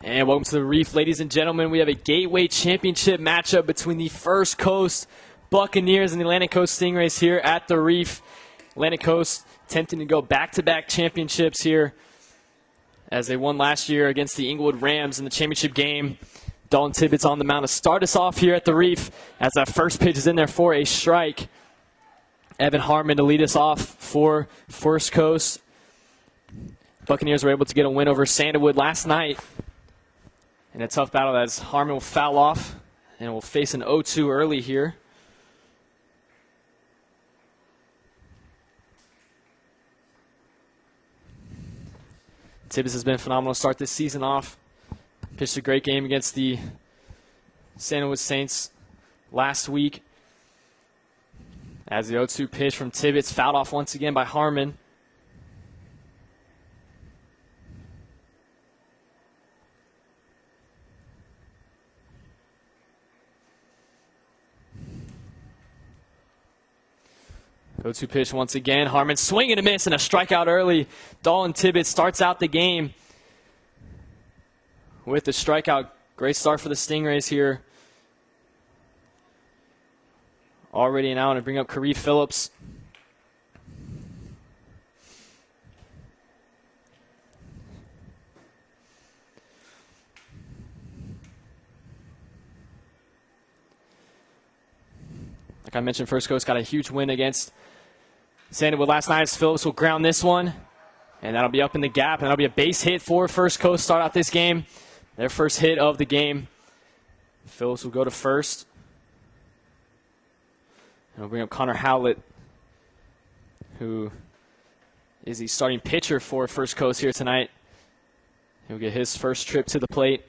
And welcome to the Reef, ladies and gentlemen. We have a Gateway Championship matchup between the First Coast Buccaneers and the Atlantic Coast Stingrays here at the Reef. Atlantic Coast attempting to go back-to-back championships here as they won last year against the Inglewood Rams in the championship game. Dalton Tibbetts on the mound to start us off here at the Reef as that first pitch is in there for a strike. Evan Harmon to lead us off for First Coast. Buccaneers were able to get a win over Sandalwood last night in a tough battle as Harmon will foul off and will face an 0-2 early here. Tibbetts has been phenomenal to start this season off. Pitched a great game against the Sandalwood Saints last week. As the 0-2 pitch from Tibbetts fouled off once again by Harmon. Go-to pitch once again. Harmon swing and a miss and a strikeout early. Dalton Tibbetts starts out the game with the strikeout. Great start for the Stingrays here. Already now to bring up Kari Phillips. Like I mentioned, First Coast got a huge win against Sandalwood last night as Phillips will ground this one. And that'll be up in the gap, and that'll be a base hit for First Coast start out this game. Their first hit of the game. Phillips will go to first. And we'll bring up Connor Howlett, who is the starting pitcher for First Coast here tonight. He'll get his first trip to the plate.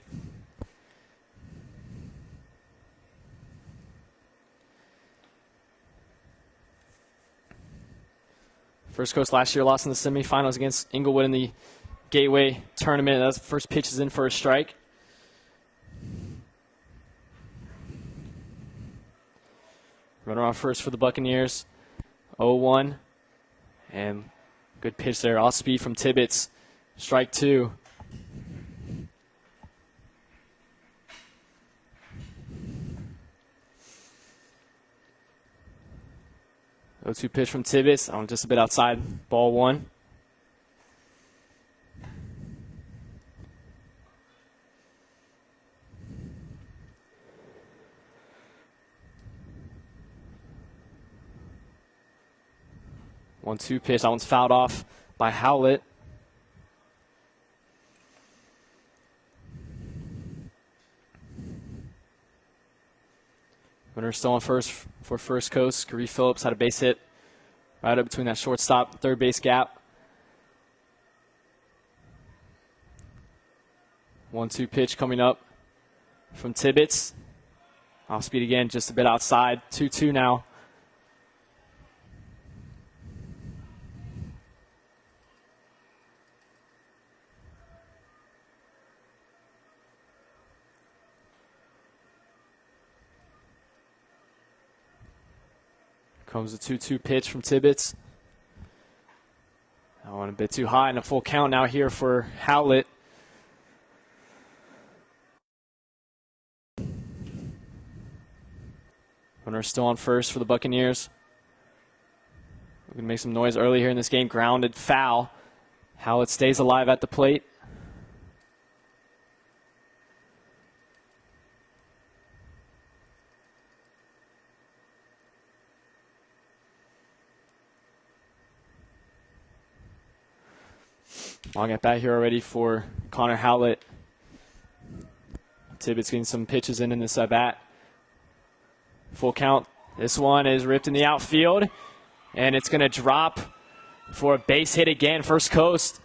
First Coast last year lost in the semifinals against Inglewood in the Gateway tournament. That's the first pitch is in for a strike. Runner on first for the Buccaneers. 0-1. And good pitch there. Off speed from Tibbetts. Strike two. Go-to pitch from Tibbetts. Just a bit outside. Ball one. 1-2 pitch. That one's fouled off by Howlett. Runner still on first for First Coast. Kari Phillips had a base hit right up between that shortstop, third base gap. 1-2 pitch coming up from Tibbetts. Off speed again, just a bit outside. 2-2 now. Comes a 2-2 pitch from Tibbetts. That one a bit too high and a full count now here for Howlett. Runner still on first for the Buccaneers. We're going to make some noise early here in this game. Grounded foul. Howlett stays alive at the plate. Long at bat here already for Connor Howlett. Tibbetts getting some pitches in this at bat. Full count. This one is ripped in the outfield, and it's going to drop for a base hit again. First Coast.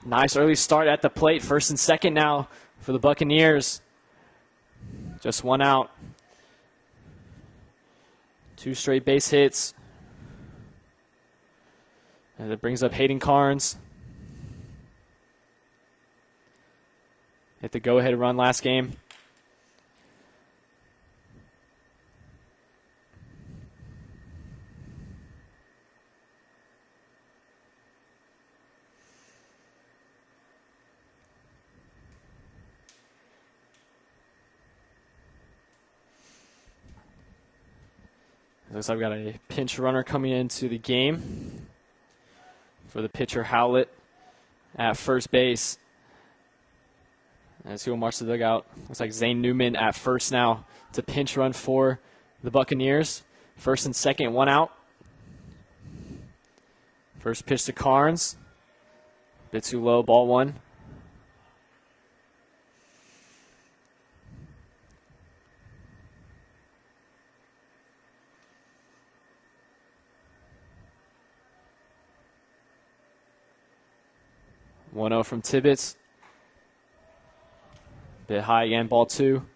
Nice early start at the plate. First and second now for the Buccaneers. Just one out. 2 straight base hits. And that brings up Hayden Carnes. Hit the go-ahead run last game. Looks like we got a pinch runner coming into the game for the pitcher Howlett at first base. As he'll march to the dugout. Looks like Zane Newman at first now to pinch run for the Buccaneers. First and second, one out. First pitch to Carnes. Bit too low, ball one. One 0 from Tibbetts. Bit high again, ball two.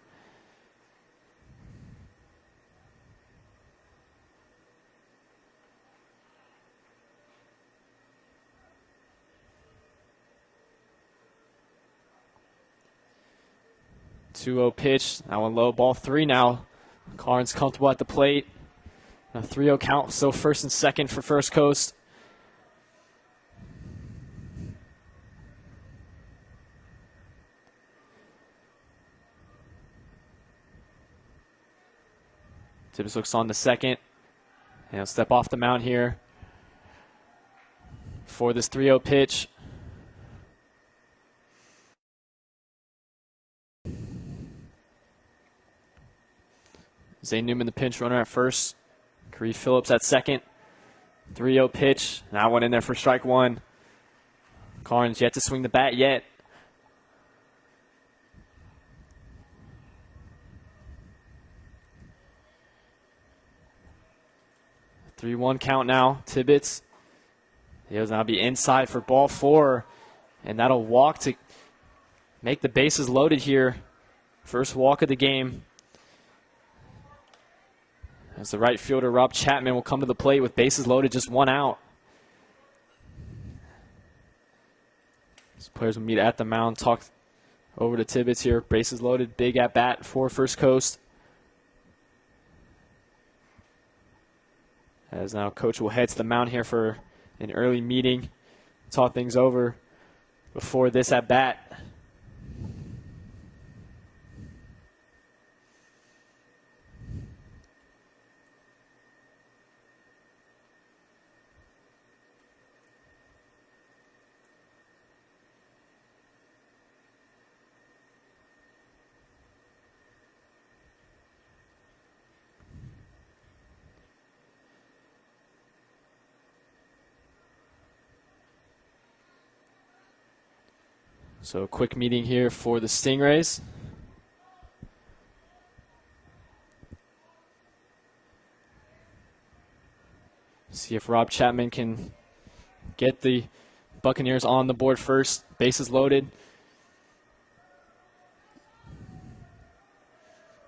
Two 0 pitch. That one low, ball three now. Carnes comfortable at the plate. A 3-0 count, so first and second for First Coast. Tibbetts looks on the second. And he'll step off the mound here for this 3-0 pitch. Zane Newman, the pinch runner at first. Corey Phillips at second. 3-0 pitch. That one in there for strike one. Carnes yet to swing the bat yet. Three 1 count now. Tibbetts. He'll now be inside for ball four. And that'll walk to make the bases loaded here. First walk of the game. As the right fielder, Rob Chapman, will come to the plate with bases loaded, just one out. These players will meet at the mound, talk over to Tibbetts here. Bases loaded, big at bat for First Coast. As now coach will head to the mound here for an early meeting, talk things over before this at bat. So a quick meeting here for the Stingrays. See if Rob Chapman can get the Buccaneers on the board first. Bases loaded.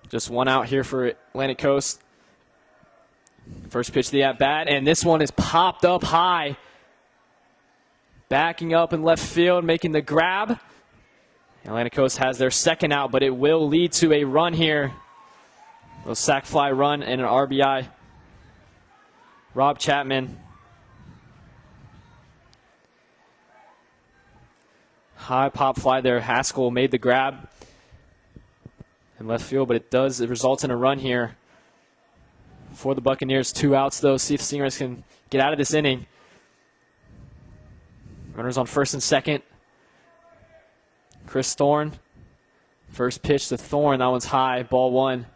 Just one out here for Atlantic Coast. First pitch of the at-bat, and this one is popped up high. Backing up in left field, making the grab. Atlantic Coast has their second out, but it will lead to a run here. A sac fly run and an RBI. Rob Chapman. High pop fly there. Haskell made the grab in left field, but it results in a run here for the Buccaneers. Two outs, though. See if Stingrays can get out of this inning. Runners on first and second. Chris Thorne. First pitch to Thorne. That one's high. Ball one.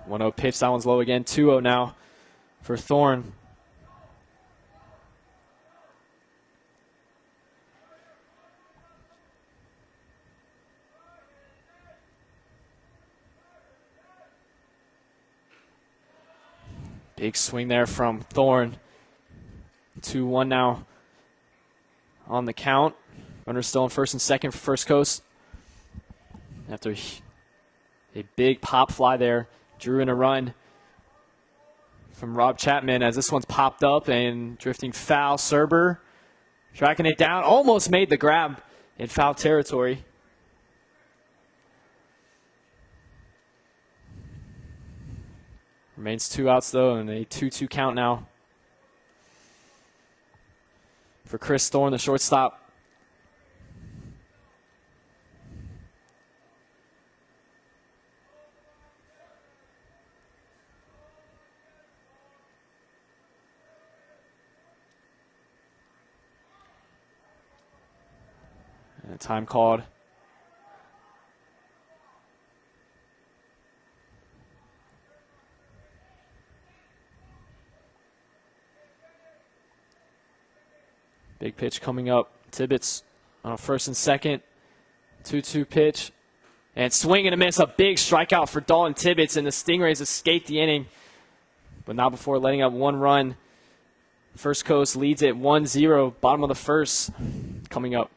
One 0 pitch. That one's low again. 2-0 now for Thorne. Big swing there from Thorne. 2-1 now on the count. Runners still on first and second for First Coast. After a big pop fly there, drew in a run from Rob Chapman as this one's popped up and drifting foul. Serber tracking it down, almost made the grab in foul territory. Remains 2 outs, though, and a 2-2 count now for Chris Thorne, the shortstop. And a time called. Big pitch coming up. Tibbetts on a first and second. 2-2 pitch. And swing and a miss. A big strikeout for Dalton Tibbetts. And the Stingrays escape the inning. But not before letting up 1 run. First Coast leads it 1-0. Bottom of the first coming up.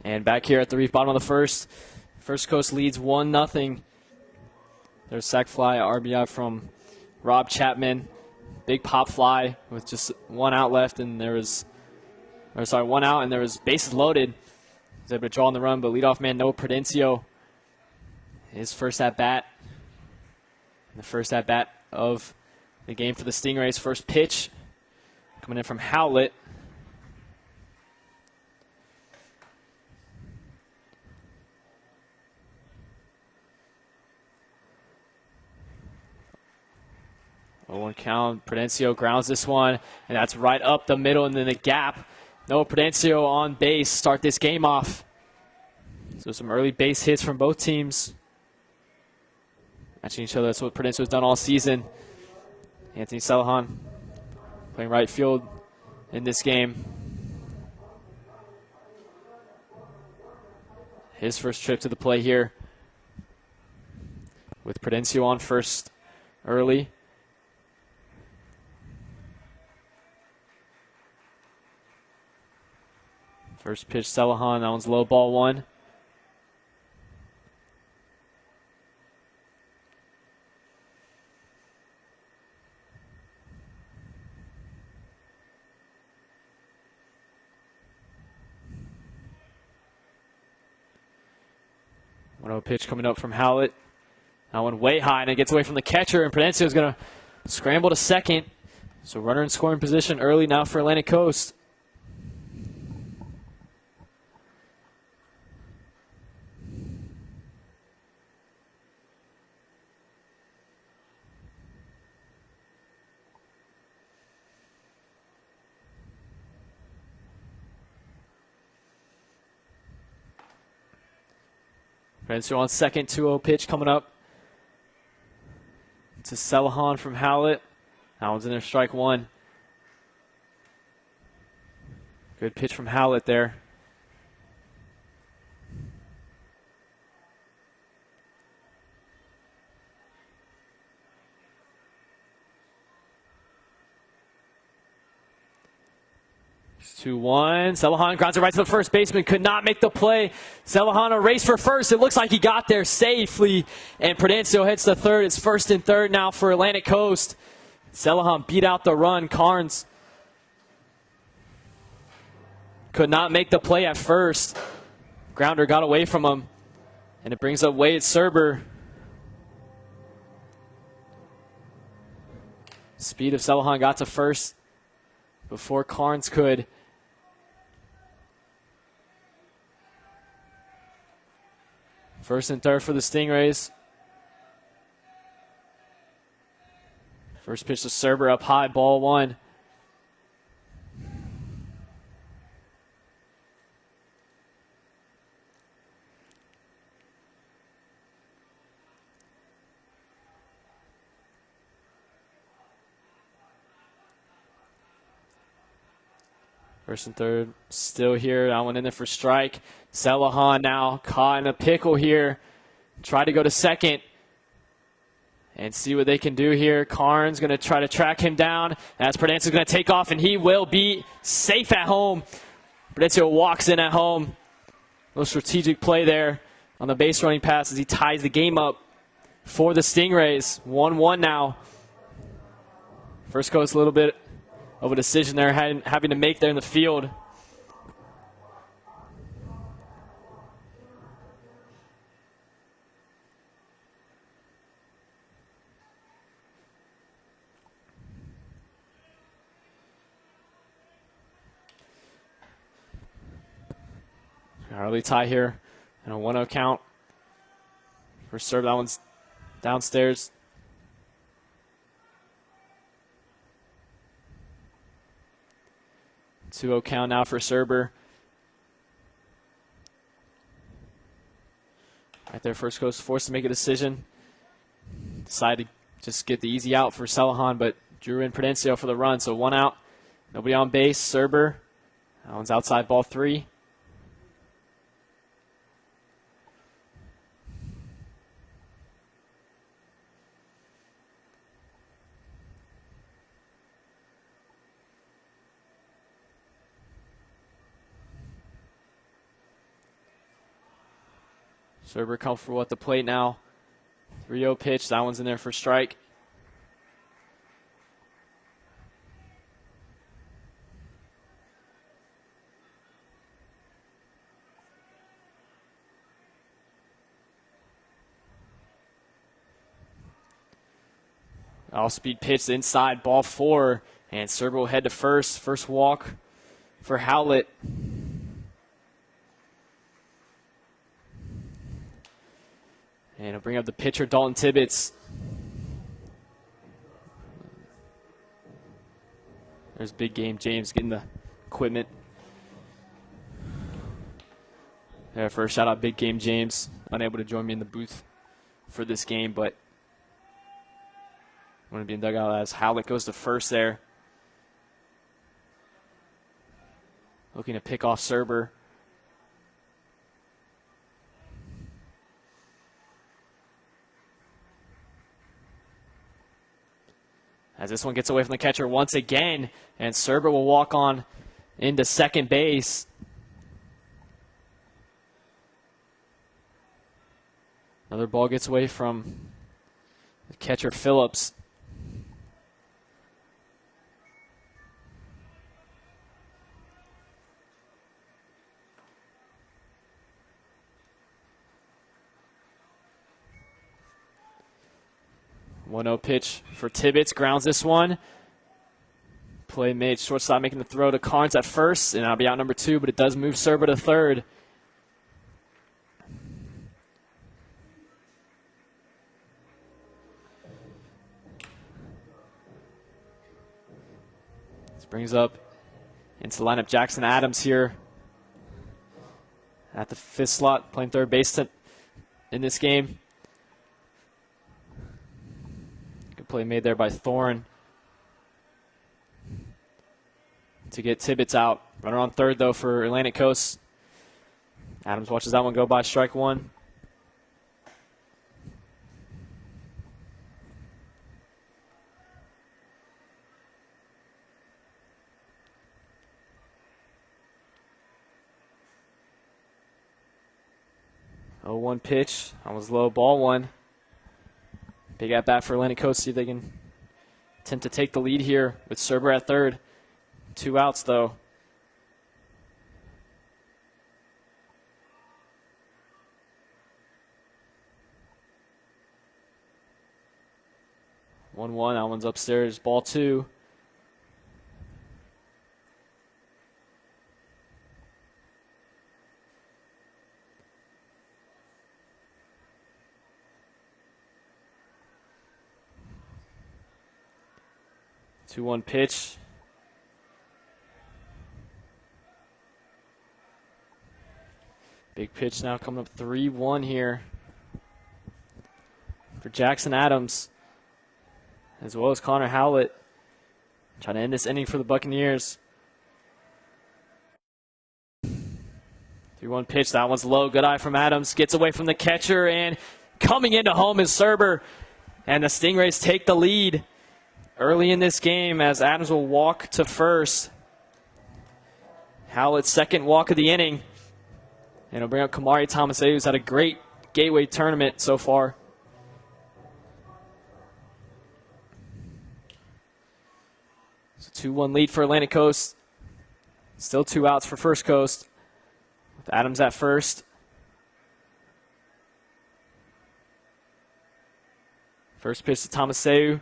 And back here at the Reef, bottom of the first. First Coast leads 1-0. There's sac fly, RBI from Rob Chapman. Big pop fly with just 1 out left, and there was, 1 out, and there was bases loaded. He's able to draw on the run, but leadoff man Noah Prudencio, his first at bat. The first at bat of the game for the Stingrays. First pitch coming in from Howlett. Oh, 1 count. Prudencio grounds this one, and that's right up the middle and then the gap. Noah Prudencio on base, start this game off. So some early base hits from both teams. Matching each other, that's what Prudencio has done all season. Anthony Salahan playing right field in this game. His first trip to the plate here with Prudencio on first early. First pitch, Salahan. That one's low, ball 1. One-0 pitch coming up from Howlett. That one way high, and it gets away from the catcher, and Prudencio is going to scramble to second. So runner in scoring position early now for Atlantic Coast. Prudencio on second, 2-0 pitch coming up to Celahan from Howlett. That one's in there, strike one. Good pitch from Howlett there. It's 2-1. Celahan grounds it right to the first baseman. Could not make the play. Celahan a race for first. It looks like he got there safely. And Prudencio hits the third. It's first and third now for Atlantic Coast. Celahan beat out the run. Carnes could not make the play at first. Grounder got away from him. And it brings up Wade Serber. Speed of Celahan got to first before Carnes could. First and third for the Stingrays. First pitch to Serber up high, ball one. First and third still here. That one in there for strike. Celahan now caught in a pickle here. Try to go to second and see what they can do here. Carnes going to try to track him down. As Prudencio going to take off, and he will be safe at home. Prudencio walks in at home. A little strategic play there on the base running pass as he ties the game up for the Stingrays. 1-1 now. First Coast a little bit of a decision they're having to make there in the field. Early tie here and a 1-0 count. First serve, that one's downstairs. Two-0 count now for Serber. Right there, First Coast forced to make a decision. Decided to just get the easy out for Celahan, but drew in Prudencio for the run. So one out, nobody on base. Serber, that one's outside, ball three. Serber comfortable at the plate now. 3-0 pitch. That one's in there for strike. All-speed pitch inside, ball four. And Serber will head to first. First walk for Howlett. And he'll bring up the pitcher, Dalton Tibbetts. There's Big Game James getting the equipment. There, first shout out Big Game James. Unable to join me in the booth for this game, but I'm going to be in dugout as Howlett goes to first there. Looking to pick off Serber. As this one gets away from the catcher once again, and Serber will walk on into second base. Another ball gets away from the catcher, Phillips. One-0 pitch for Tibbetts. Grounds this one. Play made. Shortstop making the throw to Carnes at first, and that'll be out number two, but it does move Serber to third. This brings up into the lineup Jackson Adams here at the fifth slot, playing third base in this game. Good play made there by Thorne to get Tibbetts out. Runner on third, though, for Atlantic Coast. Adams watches that one go by, strike one. Oh, 1 pitch. That was low. Ball one. Big at bat for Atlantic Coast. See if they can attempt to take the lead here with Serber at third. 2 outs, though. One. That one's upstairs. Ball 2. Two-one pitch. Big pitch now coming up 3-1 here for Jackson Adams, as well as Connor Howlett, trying to end this inning for the Buccaneers. 3-1 pitch. That one's low. Good eye from Adams. Gets away from the catcher, and coming into home is Serber. And the Stingrays take the lead early in this game as Adams will walk to first. Howlett's second walk of the inning. And it'll bring up Kamari Thomas, who's had a great Gateway tournament so far. So 2-1 lead for Atlantic Coast. Still 2 outs for First Coast, with Adams at first. First pitch to Tomaseu,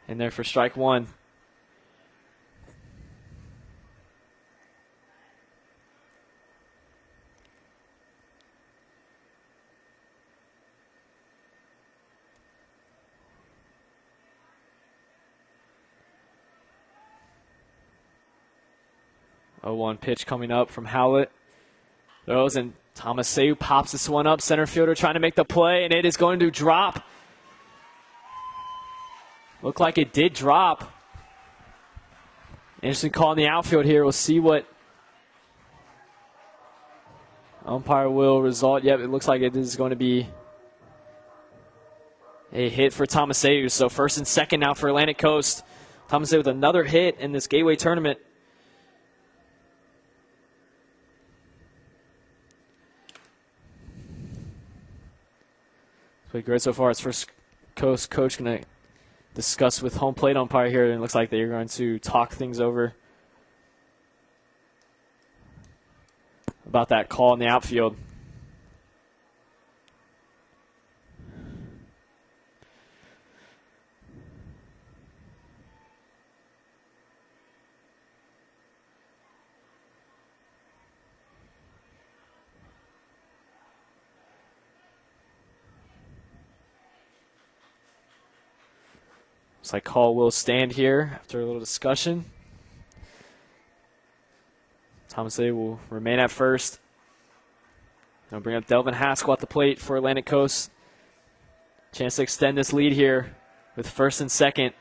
in there for strike one. Oh, 1 pitch coming up from Howlett. Throws, and Tomaseu pops this one up. Center fielder trying to make the play, and it is going to drop. Looked like it did drop. Interesting call in the outfield here. We'll see what umpire will result. Yep, it looks like it is going to be a hit for Tomaseu. So first and second now for Atlantic Coast. Tomaseu with another hit in this Gateway tournament. Played great so far. It's First Coast coach going to discuss with home plate umpire here, and it looks like they're going to talk things over about that call in the outfield. Looks like call will stand here after a little discussion. Tomaseu will remain at first. They'll bring up Delvin Haskell at the plate for Atlantic Coast. Chance to extend this lead here with first and second.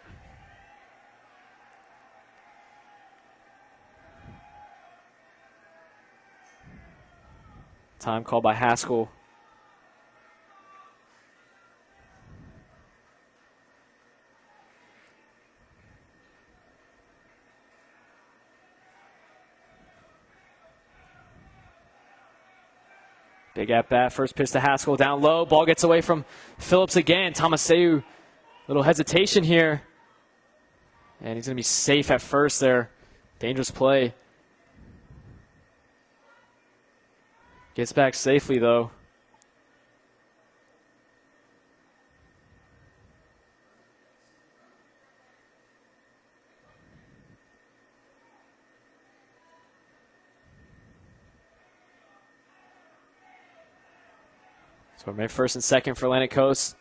Time called by Haskell. Big at bat, first pitch to Haskell, down low. Ball gets away from Phillips again. Tomaseu, little hesitation here. And he's going to be safe at first there. Dangerous play. Gets back safely though. So we're first and second for Atlantic Coast.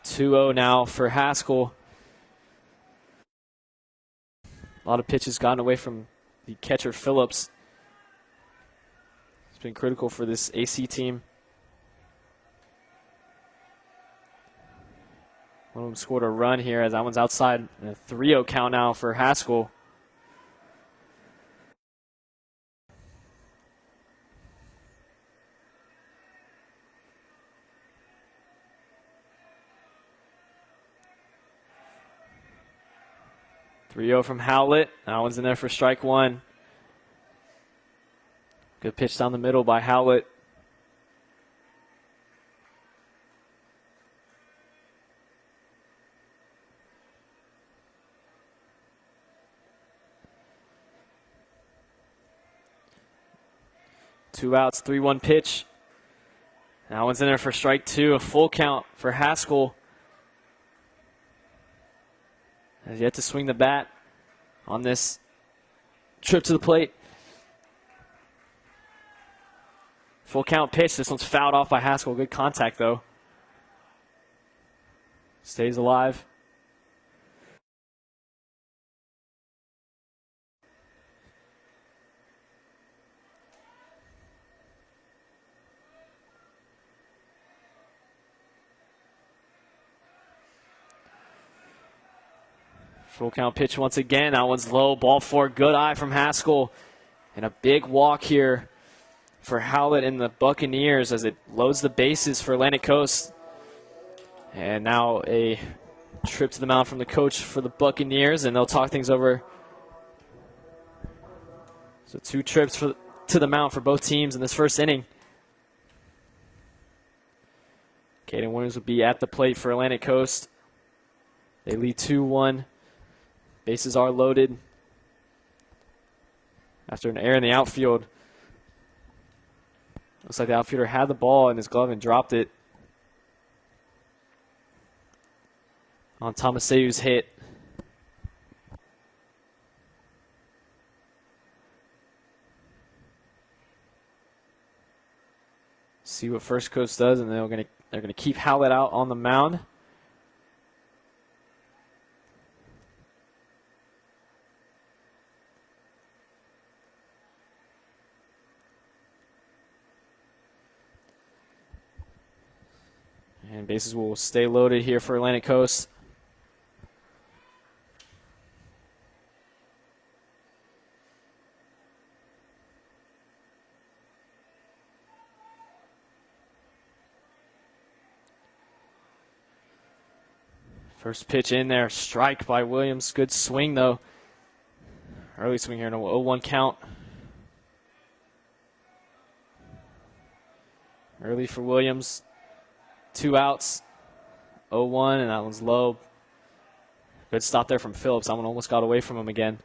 2-0 now for Haskell. A lot of pitches gotten away from the catcher Phillips. It's been critical for this AC team. One of them scored a run here as that one's outside. A 3-0 count now for Haskell. Three-0 from Howlett. That one's in there for strike one. Good pitch down the middle by Howlett. Two outs, 3-1 pitch. That one's in there for strike two. A full count for Haskell. Has yet to swing the bat on this trip to the plate. Full count pitch. This one's fouled off by Haskell. Good contact, though. Stays alive. Full count pitch once again. That one's low. Ball four. Good eye from Haskell. And a big walk here for Howlett and the Buccaneers as it loads the bases for Atlantic Coast. And now a trip to the mound from the coach for the Buccaneers, and they'll talk things over. So 2 trips to the mound for both teams in this first inning. Caden Williams will be at the plate for Atlantic Coast. They lead 2-1. Bases are loaded after an error in the outfield. Looks like the outfielder had the ball in his glove and dropped it on Tomaseu's hit. See what First Coast does, and they're gonna keep Howlett out on the mound. And bases will stay loaded here for Atlantic Coast. First pitch in there, strike by Williams. Good swing, though. Early swing here in a 0-1 count. Early for Williams. 2 outs, 0-1, and that one's low. Good stop there from Phillips. That one almost got away from him again.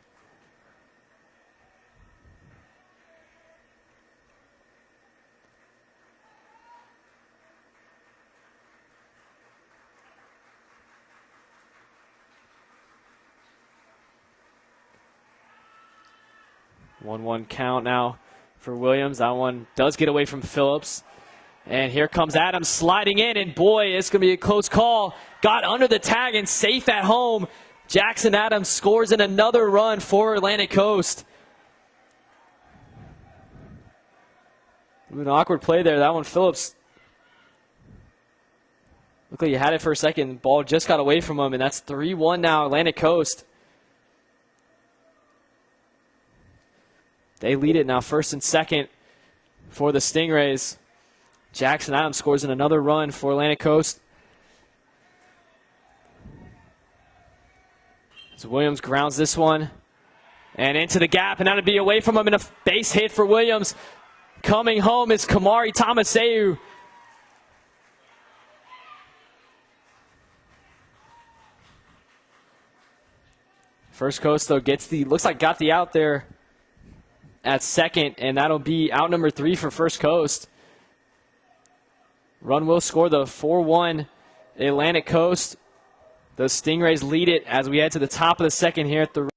One count now for Williams. That one does get away from Phillips. And here comes Adams sliding in, and boy, it's going to be a close call. Got under the tag and safe at home. Jackson Adams scores in another run for Atlantic Coast. An awkward play there. That one, Phillips looked like he had it for a second. Ball just got away from him, and that's 3-1 now, Atlantic Coast. They lead it now, first and second for the Stingrays. Jackson Adams scores in another run for Atlantic Coast. So Williams grounds this one and into the gap, and that'll be away from him, and a base hit for Williams. Coming home is Kamari Tomaseu. First Coast, though, got the out there at second, and that'll be out number 3 for First Coast. Run will score the 4-1 Atlantic Coast. The Stingrays lead it as we head to the top of the second here at the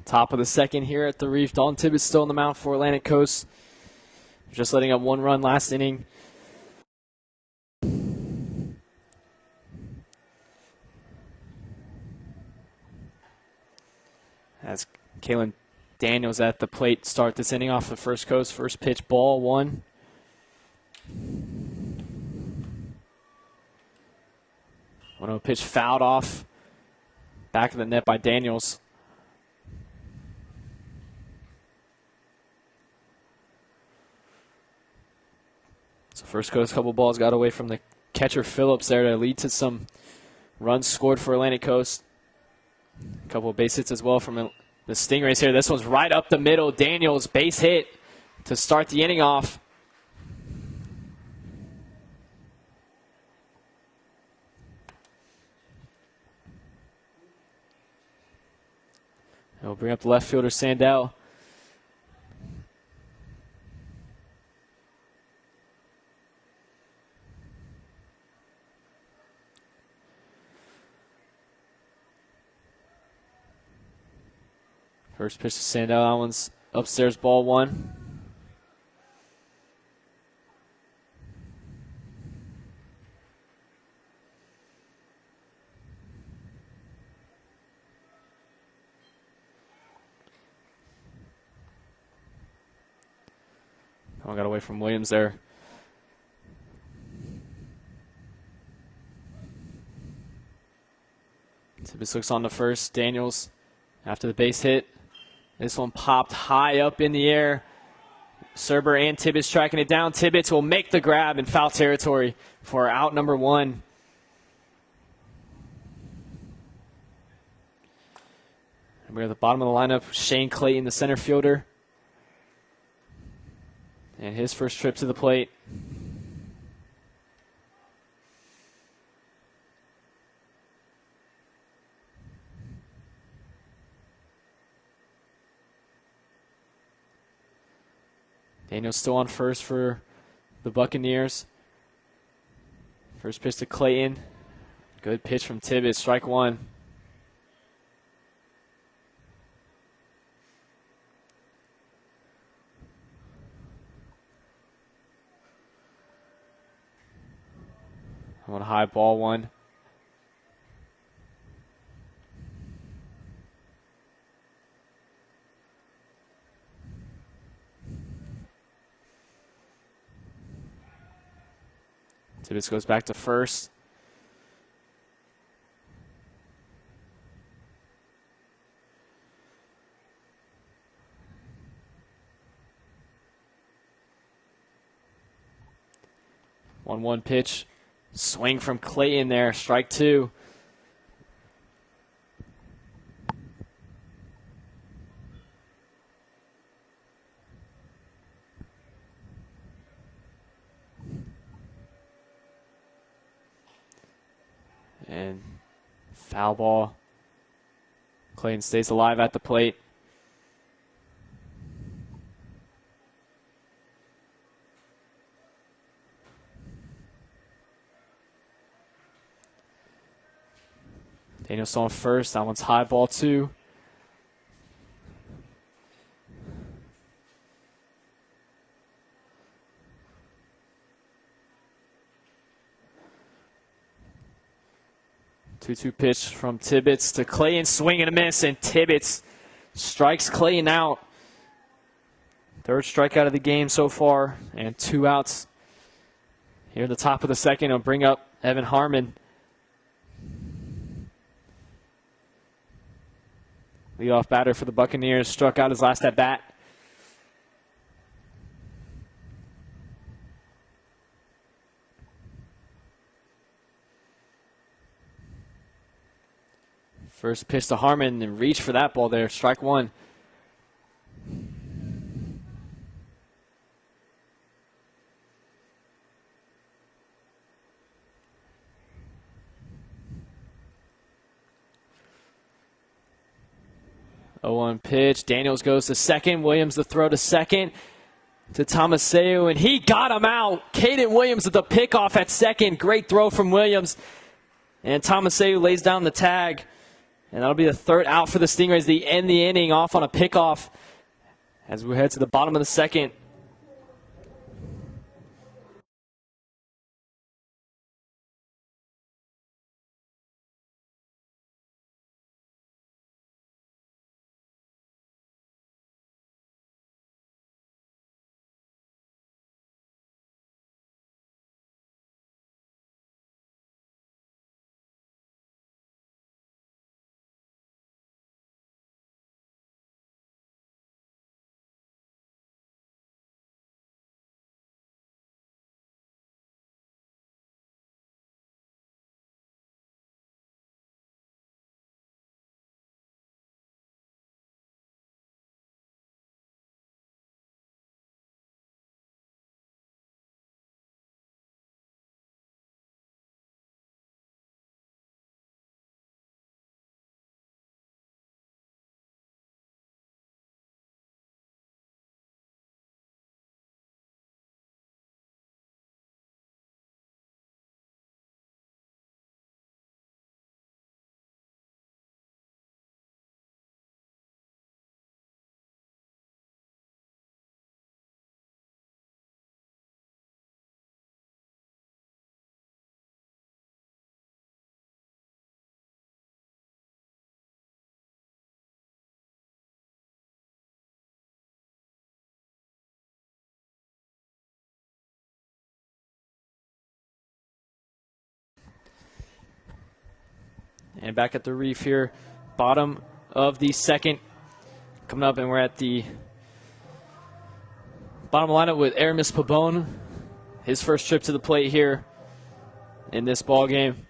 Top of the second here at the Reef. Dalton Tibbetts still on the mound for Atlantic Coast. Just letting up 1 run last inning. As Kalen Daniels at the plate start this inning off the First Coast. First pitch, ball 1. One pitch fouled off. Back of the net by Daniels. So First Coast, couple balls got away from the catcher Phillips there to lead to some runs scored for Atlantic Coast. A couple of base hits as well from the Stingrays here. This one's right up the middle. Daniels, base hit to start the inning off. He'll bring up the left fielder, Sandell. First pitch to Sandell. That one's upstairs, ball 1. Oh, got away from Williams there. Tibbetts looks on the first. Daniels after the base hit. This one popped high up in the air. Serber and Tibbetts tracking it down. Tibbetts will make the grab in foul territory for out number 1. And we're at the bottom of the lineup. Shane Clayton, the center fielder. And his first trip to the plate. Daniels still on first for the Buccaneers. First pitch to Clayton. Good pitch from Tibbetts. Strike 1. On a high, ball 1. Tibbetts goes back to first. One pitch. Swing from Clayton there. Strike 2. And foul ball. Clayton stays alive at the plate. Daniels on first. That one's high, ball 2. Two pitch from Tibbetts to Clayton. Swing and a miss, and Tibbetts strikes Clayton out. Third strikeout of the game so far, and 2 outs. Here at the top of the second, will bring up Evan Harmon. Leadoff batter for the Buccaneers, struck out his last at bat. First pitch to Harmon and reach for that ball there. Strike 1. Oh, 1 pitch. Daniels goes to second. Williams the throw to second to Tomaseu, and he got him out. Caden Williams with the pickoff at second. Great throw from Williams. And Tomaseu lays down the tag. And that'll be the third out for the Stingrays. They end the inning off on a pickoff as we head to the bottom of the second. And back at the Reef here, bottom of the second. Coming up, and we're at the bottom lineup with Aramis Pabon. His first trip to the plate here in this ball game.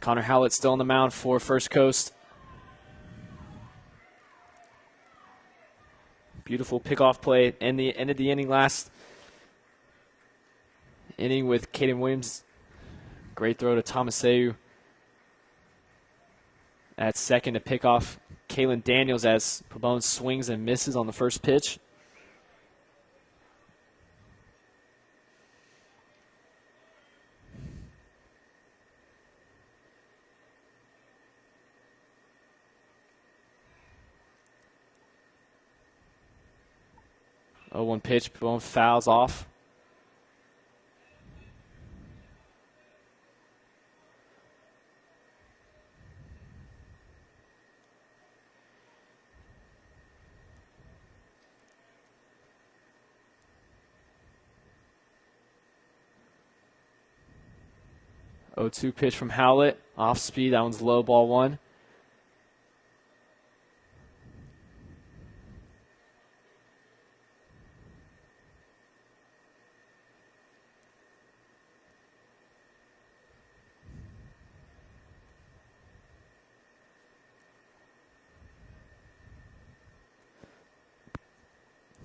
Connor Howlett still on the mound for First Coast. Beautiful pickoff play. Ended the inning last inning with Caden Williams. Great throw to Tomaseu at second to pick off Kalen Daniels as Pabon swings and misses on the first pitch. Oh, one pitch, Pabon fouls off. Oh, 2 pitch from Howlett. Off speed. That one's low, ball one.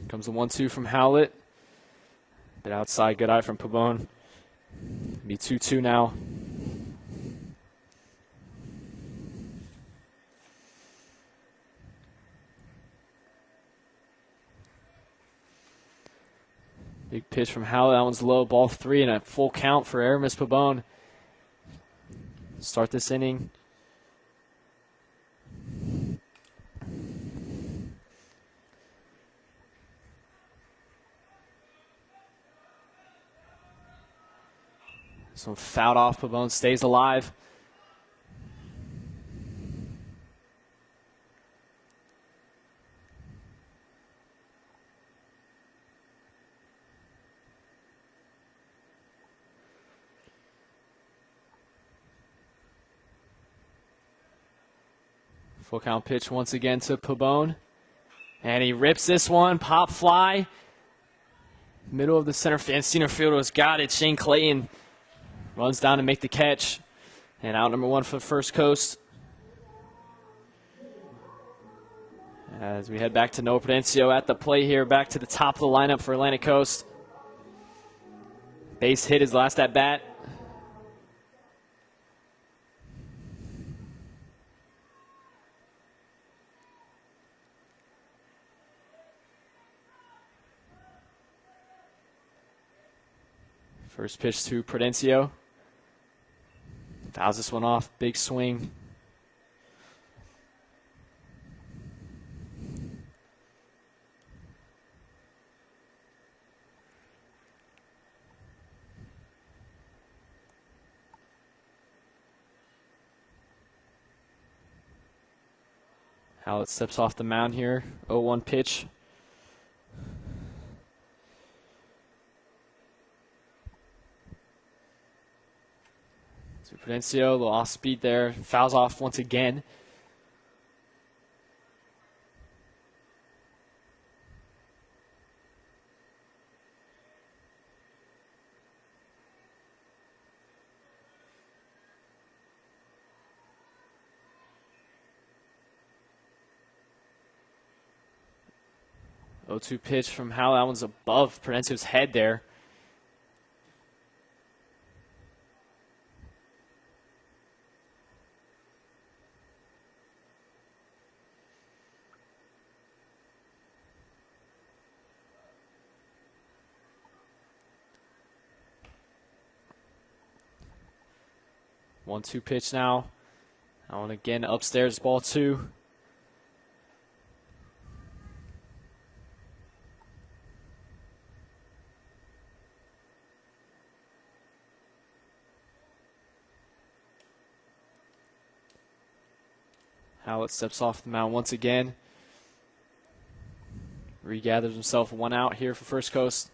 Comes the 1-2 from Howlett. Bit outside, good eye from Pabon. Be 2-2 now. Big pitch from Howlett. That one's low, ball 3, and a full count for Aramis Pabon. Start this inning. This one fouled off. Pabon stays alive. Full count pitch once again to Pabon. And he rips this one. Pop fly. Middle of the center fielder has got it. Shane Clayton runs down to make the catch. And out number 1 for First Coast. As we head back to Noah Prudencio at the plate here. Back to the top of the lineup for Atlantic Coast. Base hit his last at bat. First pitch to Prudencio. Fouls this one off. Big swing. Hallett steps off the mound here. 0-1 pitch. So Prudencio, a little off speed there. Fouls off once again. O2 pitch from Howell. That one's above Prudencio's head there. One-two pitch now. That one again upstairs, ball two. Howlett steps off the mound once again. Regathers himself, one out here for First Coast.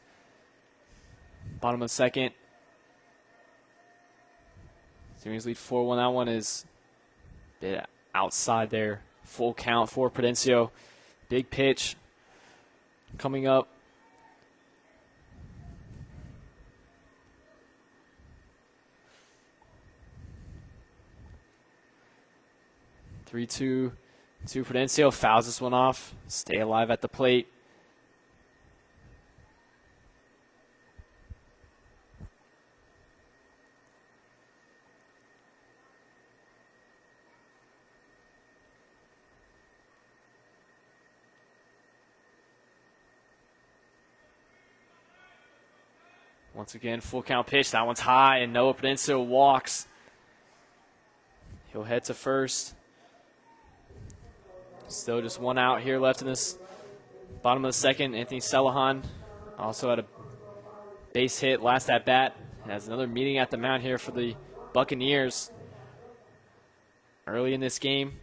Bottom of the second. Series lead 4-1. That one is a bit outside there. Full count for Prudencio. Big pitch coming up. Three-two to Prudencio. Fouls this one off. Stay alive at the plate. Once again, full count pitch. That one's high, and Noah Prudencio walks. He'll head to first. Still just one out here left in this bottom of the second. Anthony Celahan also had a base hit last at bat. Has another meeting at the mound here for the Buccaneers early in this game.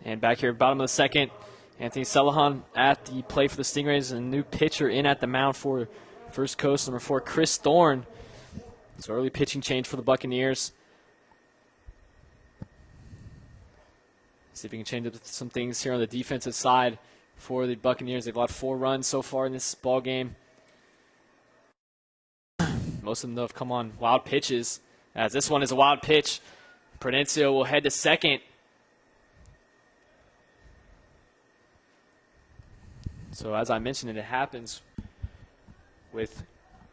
And back here, bottom of the second, Anthony Celahan at the plate for the Stingrays, and a new pitcher in at the mound for First Coast, number 4, Chris Thorne. So early pitching change for the Buccaneers. See if we can change up some things here on the defensive side for the Buccaneers. They've allowed 4 runs so far in this ball game. Most of them have come on wild pitches, as this one is a wild pitch. Prudencio will head to second. So as I mentioned, it happens with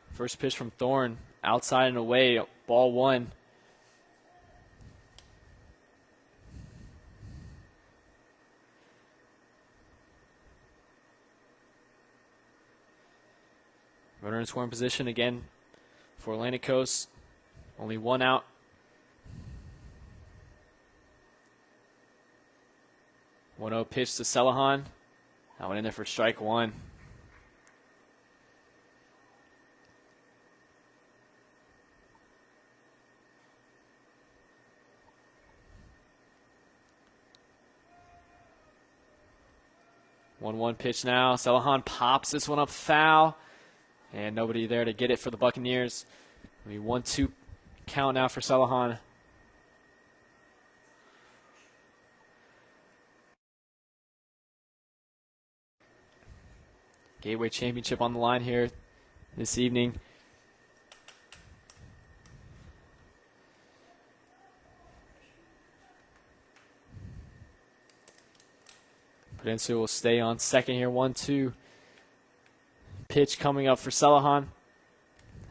first pitch from Thorne, outside and away, ball 1. Runner in scoring position again for Atlantic Coast. Only 1 out. 1-0 pitch to Celahan. That went in there for strike 1. One pitch now. Celahan pops this one up foul. And nobody there to get it for the Buccaneers. 1-2 count now for Celahan. Gateway Championship on the line here this evening. Prudencio will stay on second here. 1-2 pitch coming up for Celahan.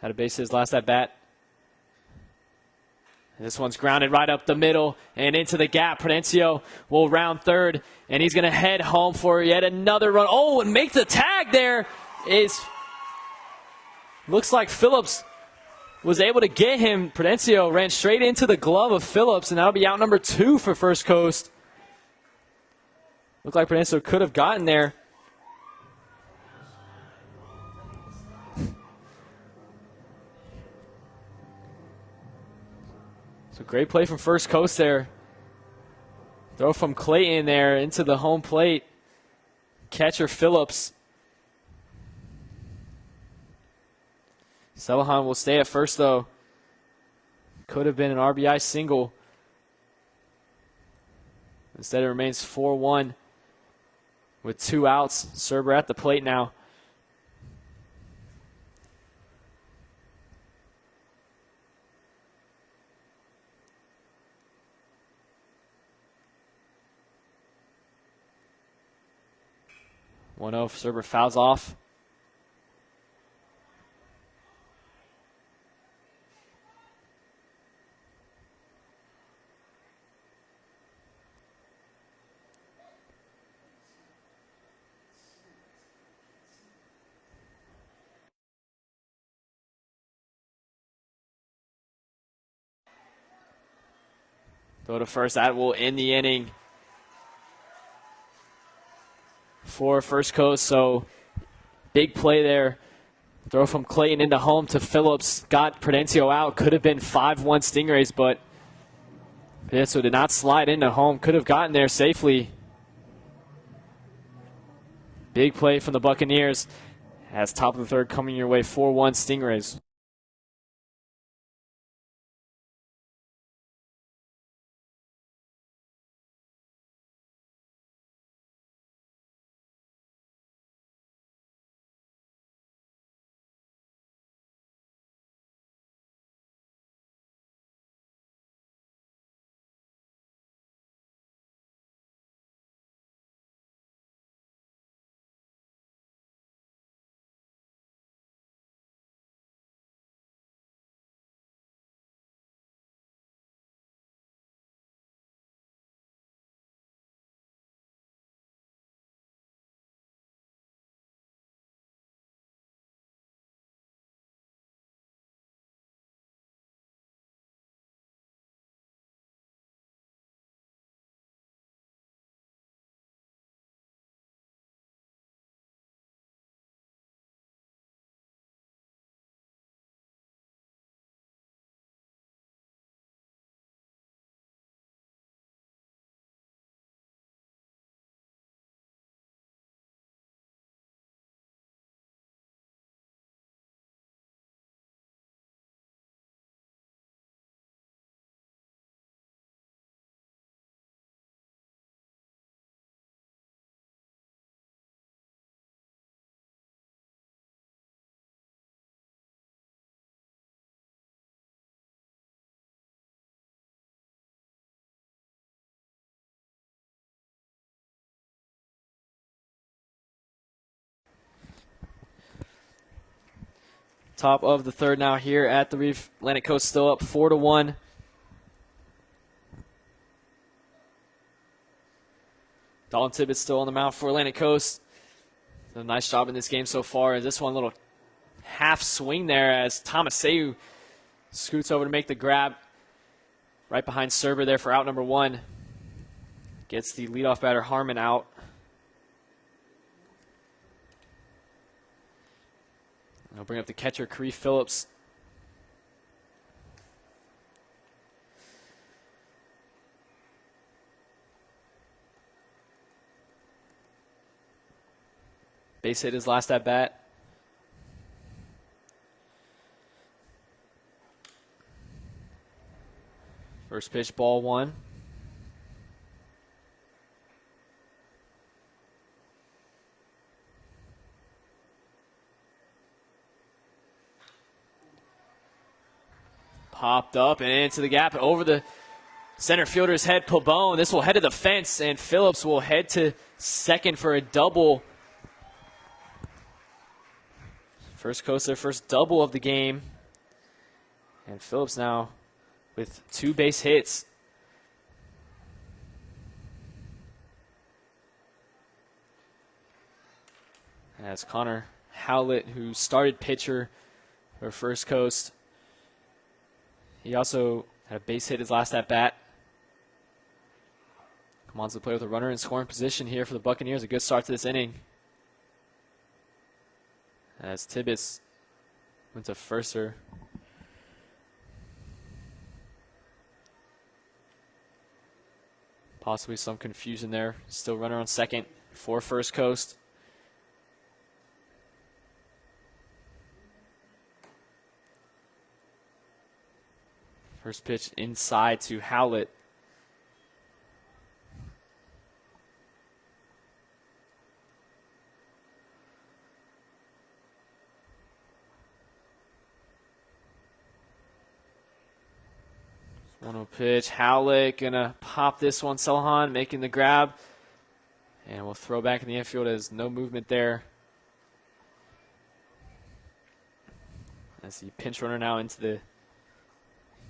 Had a base his last at bat. This one's grounded right up the middle and into the gap. Prudencio will round third, and he's going to head home for yet another run. Oh, and make the tag there is... Looks like Phillips was able to get him. Prudencio ran straight into the glove of Phillips, and that'll be out number 2 for First Coast. Looked like Prudencio could have gotten there. So great play from First Coast there. Throw from Clayton there into the home plate. Catcher Phillips. Celahan will stay at first though. Could have been an RBI single. Instead it remains 4-1 with 2 outs. Serber at the plate now. Serber fouls off. Throw to first. That will end the inning for First Coast. So big play there. Throw from Clayton into home to Phillips. Got Prudencio out. Could have been 5-1 Stingrays, but Prudencio did not slide into home. Could have gotten there safely. Big play from the Buccaneers as top of the third coming your way, 4-1 Stingrays. Top of the third now here at the Reef. Atlantic Coast still up 4-1. Dalton Tibbetts still on the mound for Atlantic Coast. Done a nice job in this game so far. This one little half swing there as Tomaseu scoots over to make the grab. Right behind Serber there for out number 1. Gets the leadoff batter Harmon out. I'll bring up the catcher, Karief Phillips. Base hit his last at bat. First pitch, ball 1. Popped up and into the gap over the center fielder's head, Pabon. This will head to the fence, and Phillips will head to second for a double. First Coast, their first double of the game. And Phillips now with 2 base hits. As Connor Howlett, who started pitcher for First Coast, he also had a base hit his last at bat. Come on to play with a runner in scoring position here for the Buccaneers. A good start to this inning. As Tibbetts went to firster. Possibly some confusion there. Still runner on second for First Coast. First pitch inside to Howlett. One-0 pitch. Howlett gonna pop this one. Selhan making the grab. And we'll throw back in the infield as no movement there. As the pinch runner now into the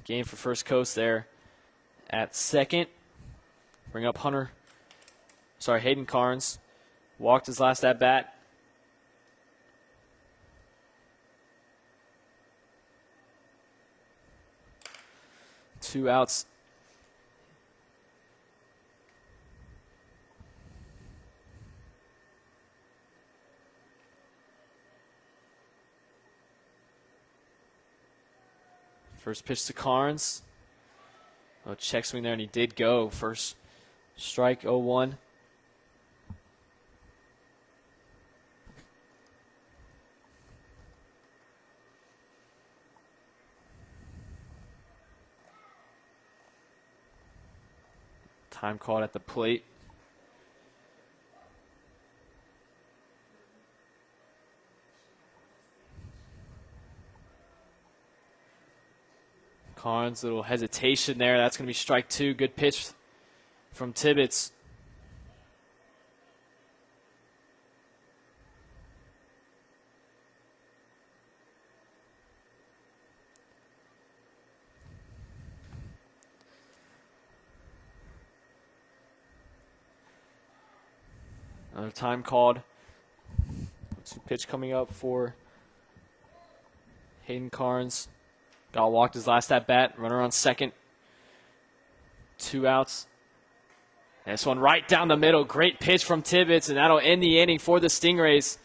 game for First Coast there at second. Bring up Hayden Carnes. Walked his last at bat. Two outs. First pitch to Carnes. Oh, check swing there, and he did go. First strike, 0-1. Time called at the plate. Carnes, little hesitation there. That's going to be strike 2. Good pitch from Tibbetts. Another time called. Pitch coming up for Hayden Carnes. Got walked his last at bat. Runner on second. 2 outs. And this one right down the middle. Great pitch from Tibbetts, and that'll end the inning for the Stingrays.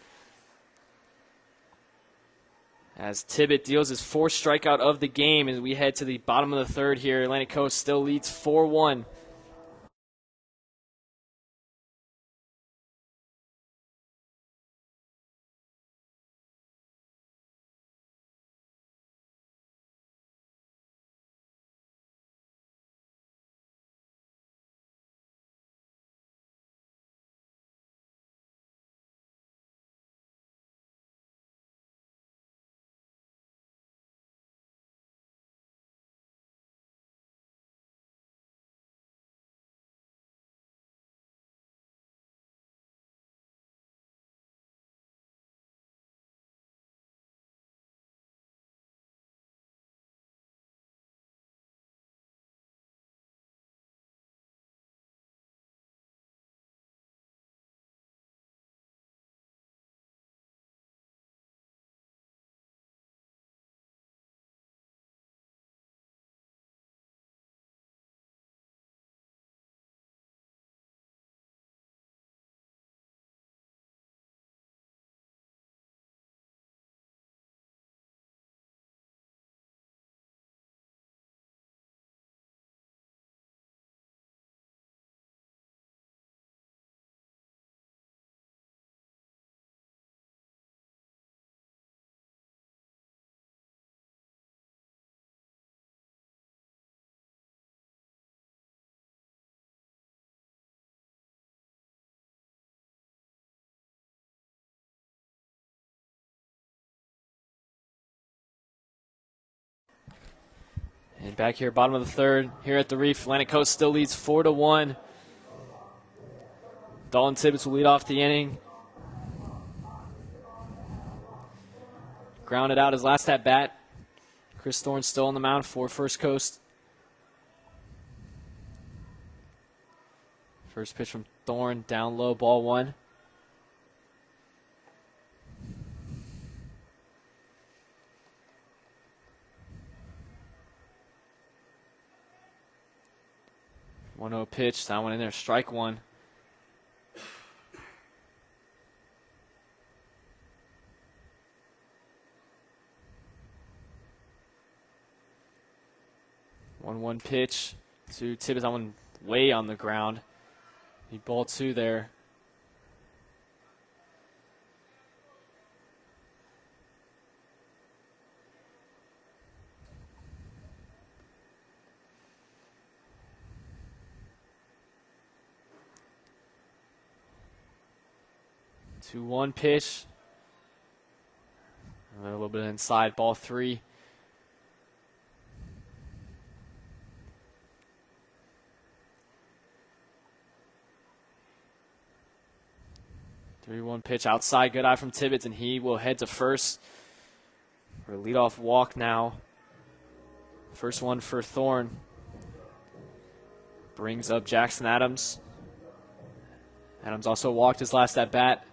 As Tibbetts deals his 4th strikeout of the game as we head to the bottom of the third here. Atlantic Coast still leads 4-1. And back here, bottom of the third, here at the Reef, Atlantic Coast still leads 4-1. Dalton Tibbetts will lead off the inning. Grounded out his last at bat. Chris Thorne still on the mound for First Coast. First pitch from Thorne, down low, ball one. One 0 pitch, that one in there, strike one. One pitch to Tibbetts, that one way on the ground. He ball two there. Two one pitch. And then a little bit inside, ball three. Three-one pitch outside, good eye from Tibbetts, and he will head to first for a leadoff walk now. First one for Thorne. Brings up Jackson Adams. Adams also walked his last at bat.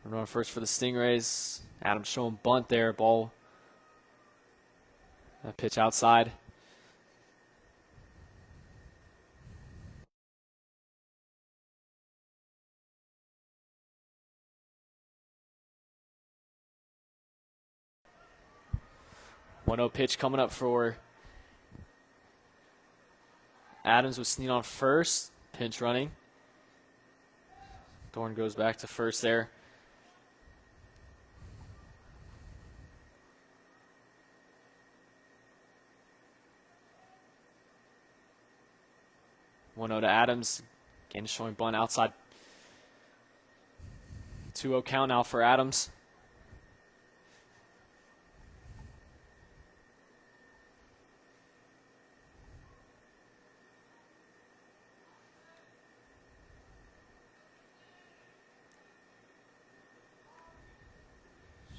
Running first for the Stingrays. Adams showing bunt there. Ball. A pitch outside. One 0 pitch coming up for Adams with Snead on first. Pinch running. Thorne goes back to first there. One 0 to Adams. Again, showing bunt outside. 2-0 count now for Adams.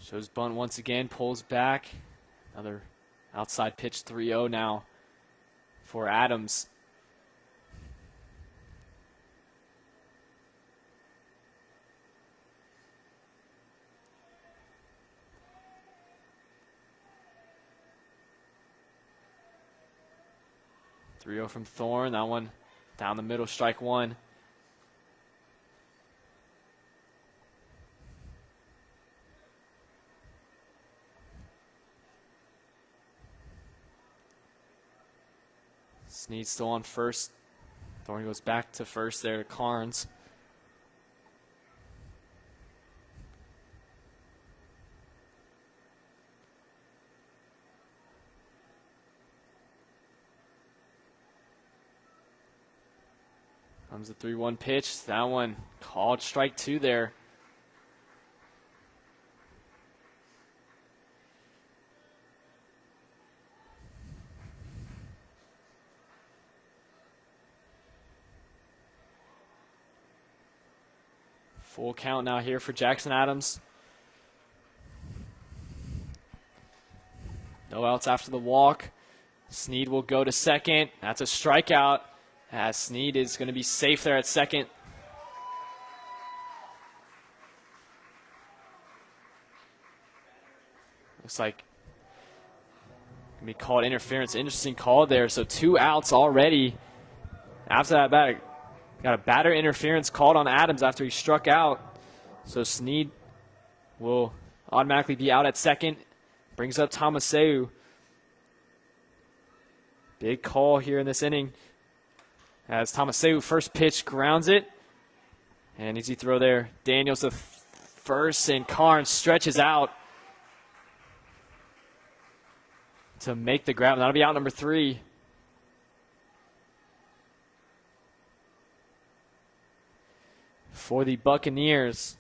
Shows bunt once again, pulls back. Another outside pitch, 3-0 now for Adams. From Thorne, that one down the middle, strike one. Snead still on first. Thorne goes back to first there to Carnes. Comes the 3-1 pitch. That one called strike two there. Full count now here for Jackson Adams. No outs after the walk. Snead will go to second. That's a strikeout. As Snead is going to be safe there at second. Looks like going to be called interference. Interesting call there. So 2 outs already. After that batter, got a batter interference called on Adams after he struck out. So Snead will automatically be out at second. Brings up Tomaseu. Big call here in this inning. As Tomaseu first pitch grounds it. And easy throw there. Daniels to first, and Carnes stretches out. to make the grab. That'll be out number 3. For the Buccaneers.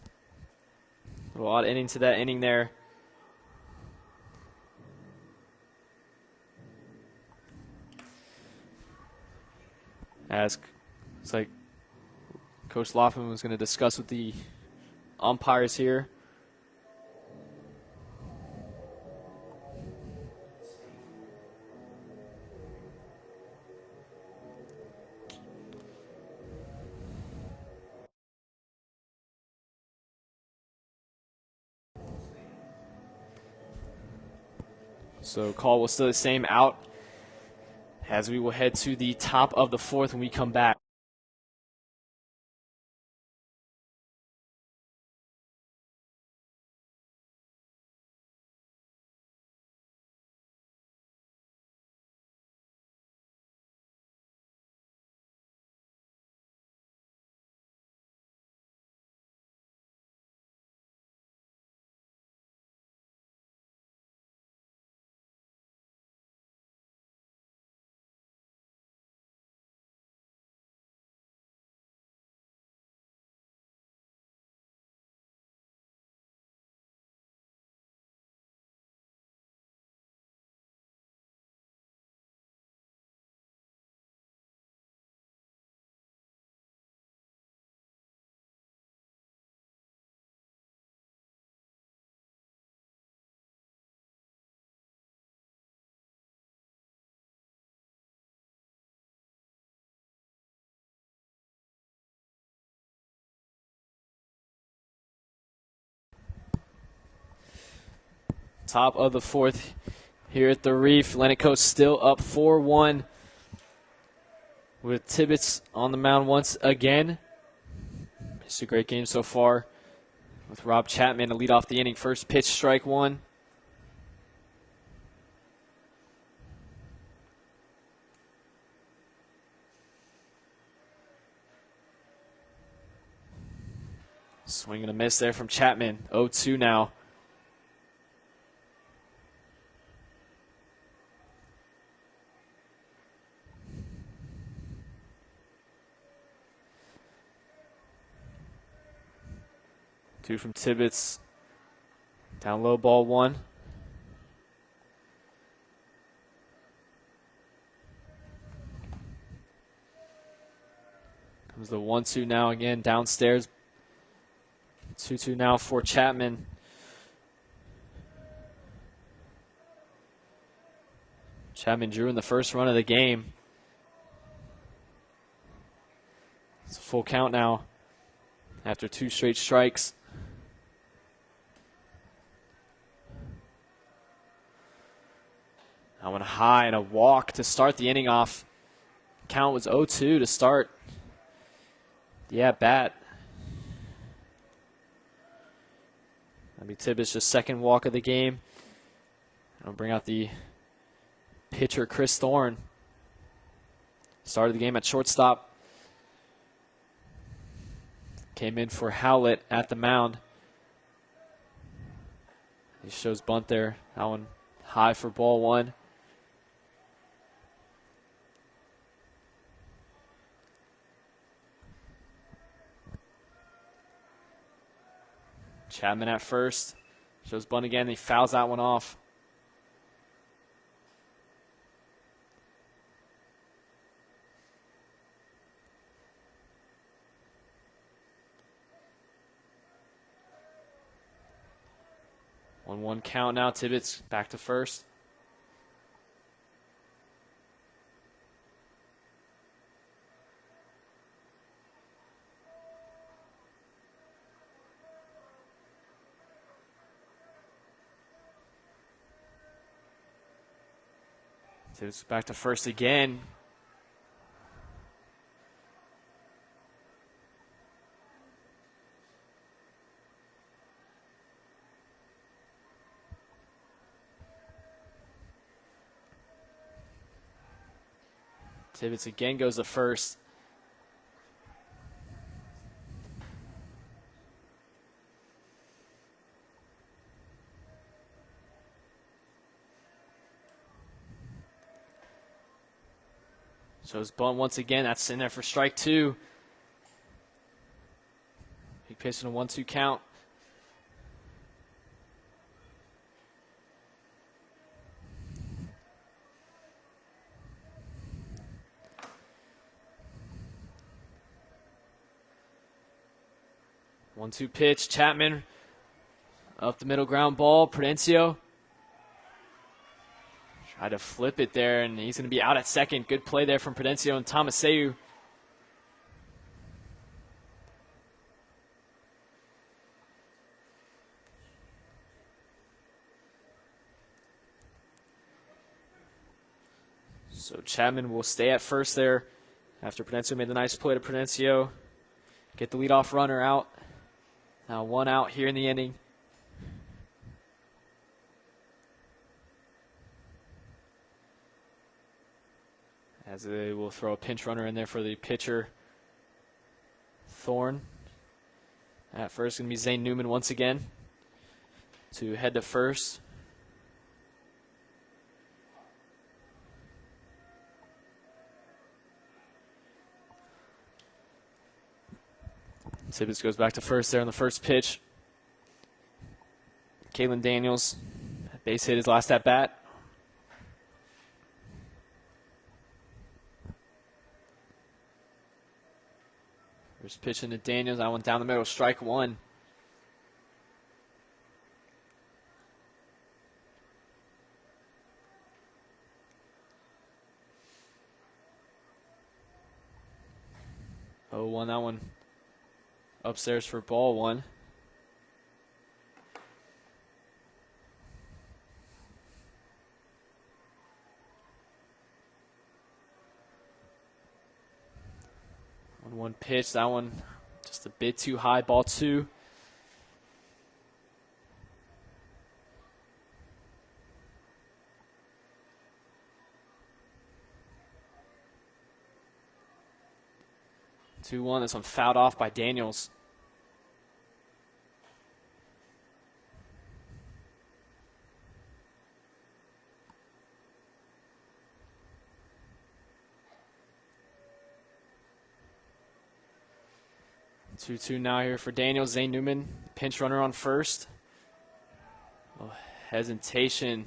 A lot of inning to that inning there. As it's like Coach Laughlin was going to discuss with the umpires here. So call will still the same, out, as we will head to the top of the 4th when we come back. Top of the 4th here at the Reef. Atlantic Coast still up 4-1 with Tibbetts on the mound once again. It's a great game so far with Rob Chapman to lead off the inning. First pitch, strike 1. Swing and a miss there from Chapman. 0-2 now. Two from Tibbetts. Down low, ball 1. Comes the 1-2 now again downstairs. 2-2 now for Chapman. Chapman drew in the first run of the game. It's a full count now after 2 straight strikes. I went high and a walk to start the inning off. Count was 0-2 to start the at-bat. That'll be Tibbetts' just second walk of the game. I'll bring out the pitcher, Chris Thorne. Started the game at shortstop. Came in for Howlett at the mound. He shows bunt there. That one high for ball 1. Chapman at first. Shows bunt again. He fouls that one off. One count now. Tibbetts back to first. Tibbetts back to first again. Tibbetts again goes to first. So it's bunt once again. That's in there for strike 2. Big pitch in a 1-2 count. One-two pitch. Chapman up the middle, ground ball. Prudencio tried to flip it there, and he's going to be out at second. Good play there from Prudencio and Tomaseu. So Chapman will stay at first there after Prudencio made the nice play to Prudencio. Get the leadoff runner out. Now 1 out here in the inning. As they will throw a pinch runner in there for the pitcher, Thorne. At first, going to be Zane Newman once again to head to first. Tibbetts goes back to first there on the first pitch. Kalen Daniels, base hit his last at bat. First pitch into Daniels. That one down the middle, strike 1. Oh, 1, that one upstairs for ball 1. One pitch, that one just a bit too high, ball 2. Two one. This one fouled off by Daniels. Two now here for Daniels. Zane Newman, pinch runner on first. Oh, hesitation.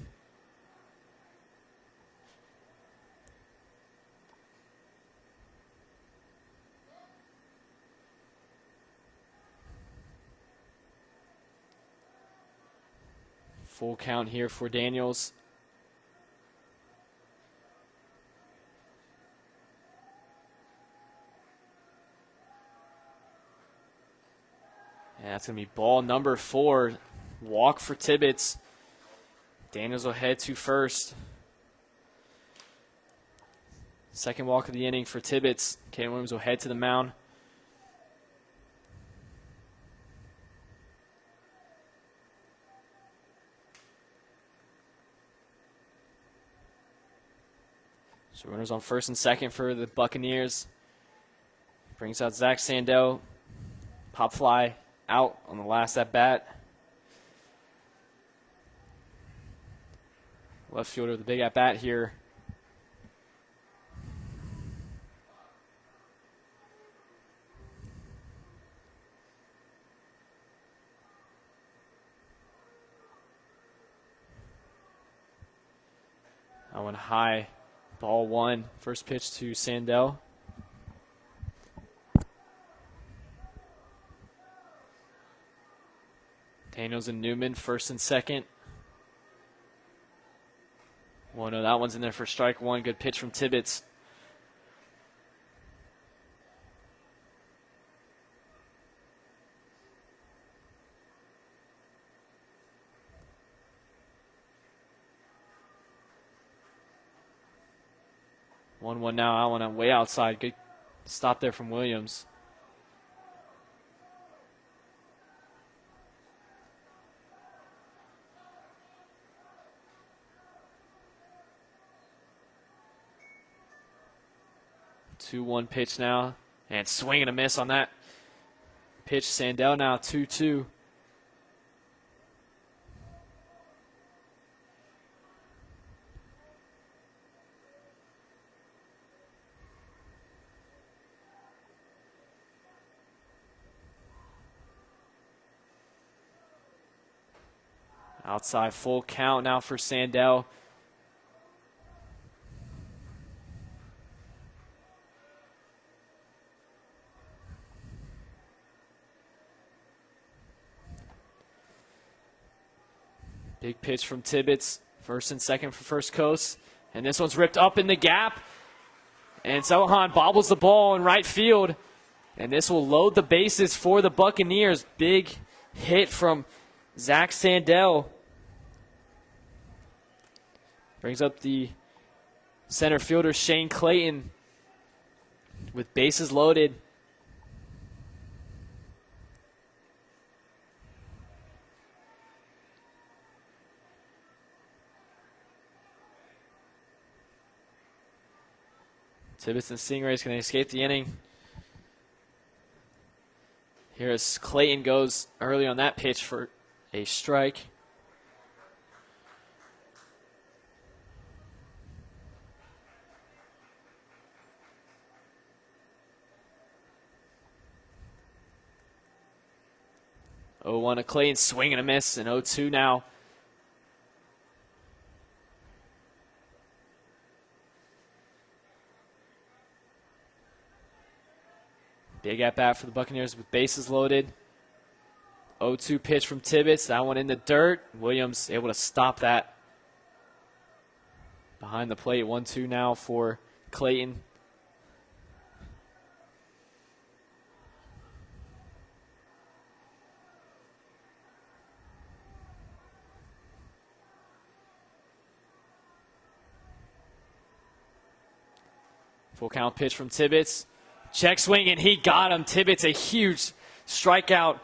Full count here for Daniels. And that's going to be ball number 4. Walk for Tibbetts. Daniels will head to first. Second walk of the inning for Tibbetts. Caden Williams will head to the mound. So runners on first and second for the Buccaneers. Brings out Zach Sandell. Pop fly out on the last at bat. Left fielder with the big at bat here. That one high. Ball 1. First pitch to Sandell. Daniels and Newman, first and second. 1-0. That one's in there for strike 1. Good pitch from Tibbetts. One now. That one way outside. Good stop there from Williams. Two-one pitch now. And swing and a miss on that pitch. Sandell now 2-2. Outside full count now for Sandell. Big pitch from Tibbetts. First and second for First Coast. And this one's ripped up in the gap. And Sohan bobbles the ball in right field. And this will load the bases for the Buccaneers. Big hit from Zach Sandell. Brings up the center fielder Shane Clayton with bases loaded. Tibbetts and Stingrays can escape the inning. Here as Clayton goes early on that pitch for a strike. Oh, 0-1 to Clayton, swing and a miss, and 0-2 now. Big at bat for the Buccaneers with bases loaded. 0-2 pitch from Tibbetts. That one in the dirt. Williams able to stop that. Behind the plate. 1-2 now for Clayton. Full count pitch from Tibbetts. Check swing, and he got him. Tibbetts, a huge strikeout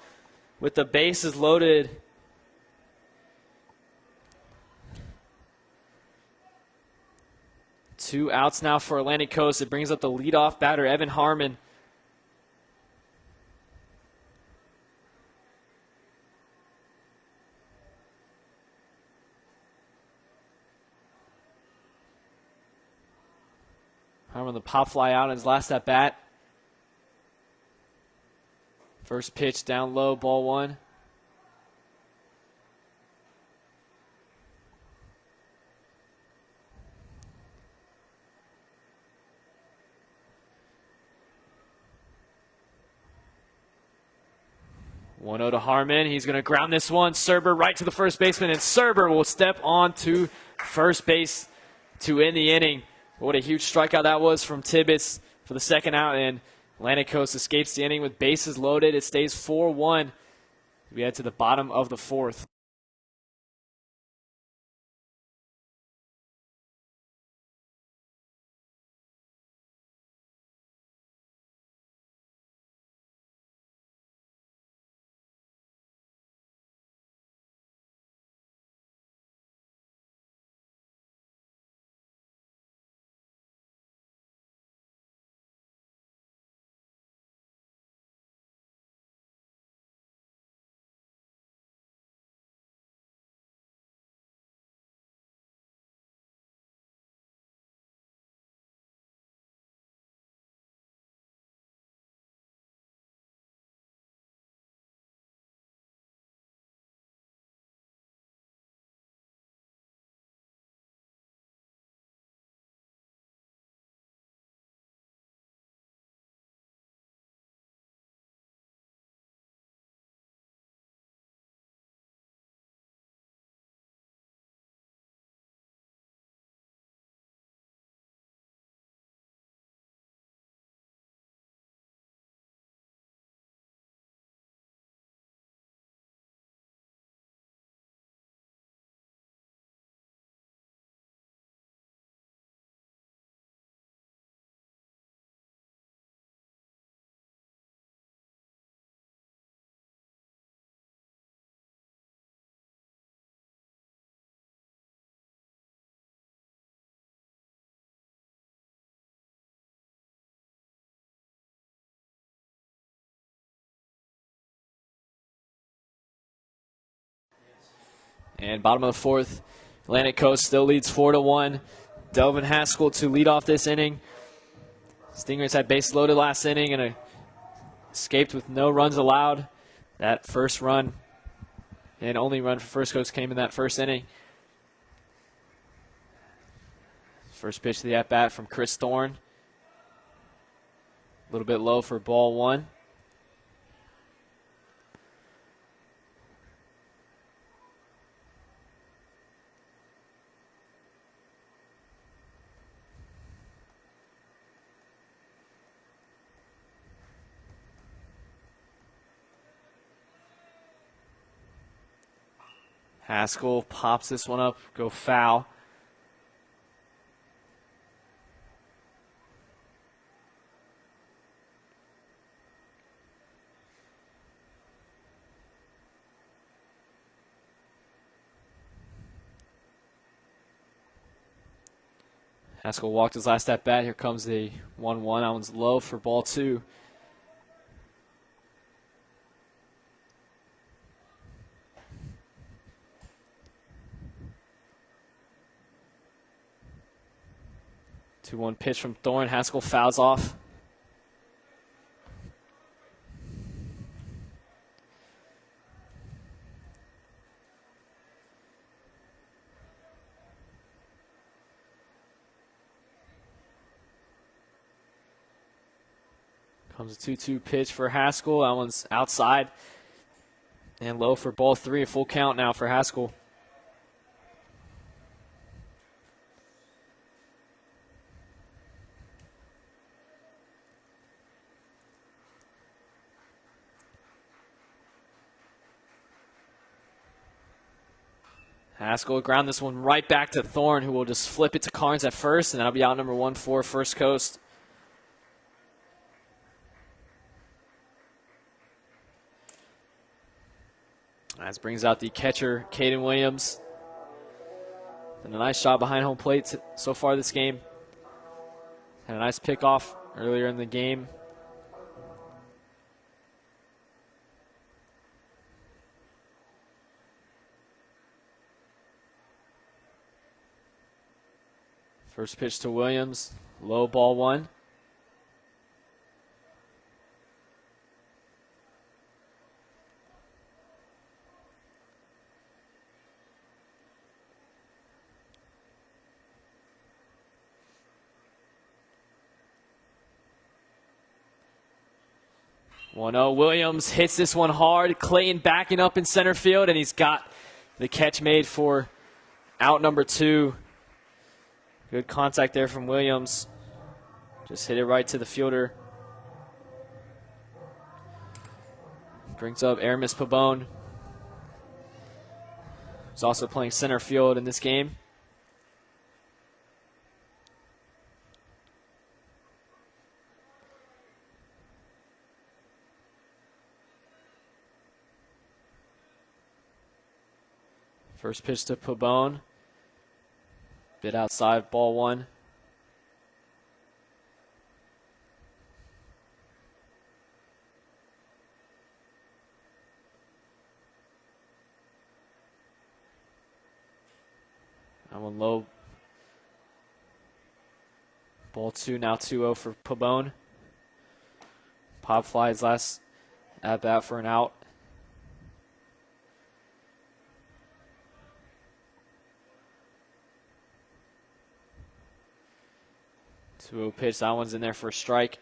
with the bases loaded. Two outs now for Atlantic Coast. It brings up the leadoff batter, Evan Harmon. Harmon the pop fly out in his last at bat. First pitch down low, ball one. One 0 to Harmon. He's going to ground this one. Serber right to the first baseman, and Serber will step on to first base to end the inning. What a huge strikeout that was from Tibbetts for the second out, and Atlantic Coast escapes the inning with bases loaded. It stays 4-1. We head to the bottom of the fourth. And bottom of the fourth, Atlantic Coast still leads 4-1. Delvin Haskell to lead off this inning. Stingrays had bases loaded last inning and escaped with no runs allowed. That first run And only run for First Coast came in that first inning. First pitch to the at-bat from Chris Thorne. A little bit low for ball one. Haskell pops this one up, go foul. Haskell walked his last at bat. Here comes the 1-1. That one's low for ball two. Two-one pitch from Thorne. Haskell fouls off. Comes a 2-2 pitch for Haskell. That one's outside and low for ball three. A full count now for Haskell. Haskell will ground this one right back to Thorne, who will just flip it to Carnes at first, and that'll be out number 1 for First Coast. That brings out the catcher, Caden Williams. And a nice job behind home plate so far this game. And a nice pickoff earlier in the game. First pitch to Williams, low, ball one. Williams hits this one hard. Clayton backing up in center field, and he's got the catch made for out number 2. Good contact there from Williams. Just hit it right to the fielder. Brings up Aramis Pabon. He's also playing center field in this game. First pitch to Pabon. Bit outside, ball one. That one low. Ball two, now 2-0 for Pabon. Pop flies last at bat for an out. 2-0 pitch. That one's in there for a strike.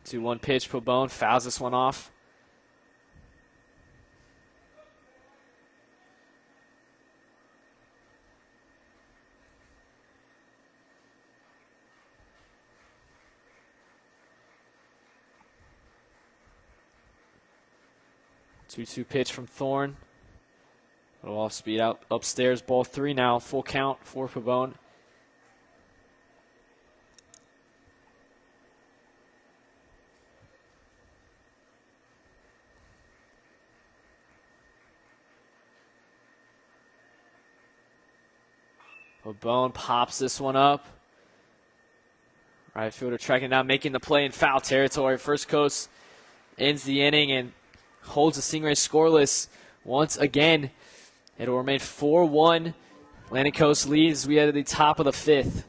2-1 pitch. Pabon fouls this one off. Two pitch from Thorne. A little off speed out upstairs. Ball three now. Full count for Pabon. Pabon pops this one up. Right fielder tracking down, making the play in foul territory. First Coast ends the inning and holds the Stingrays scoreless once again. It'll remain 4-1 Atlantic Coast leads. We head to the top of the 5th.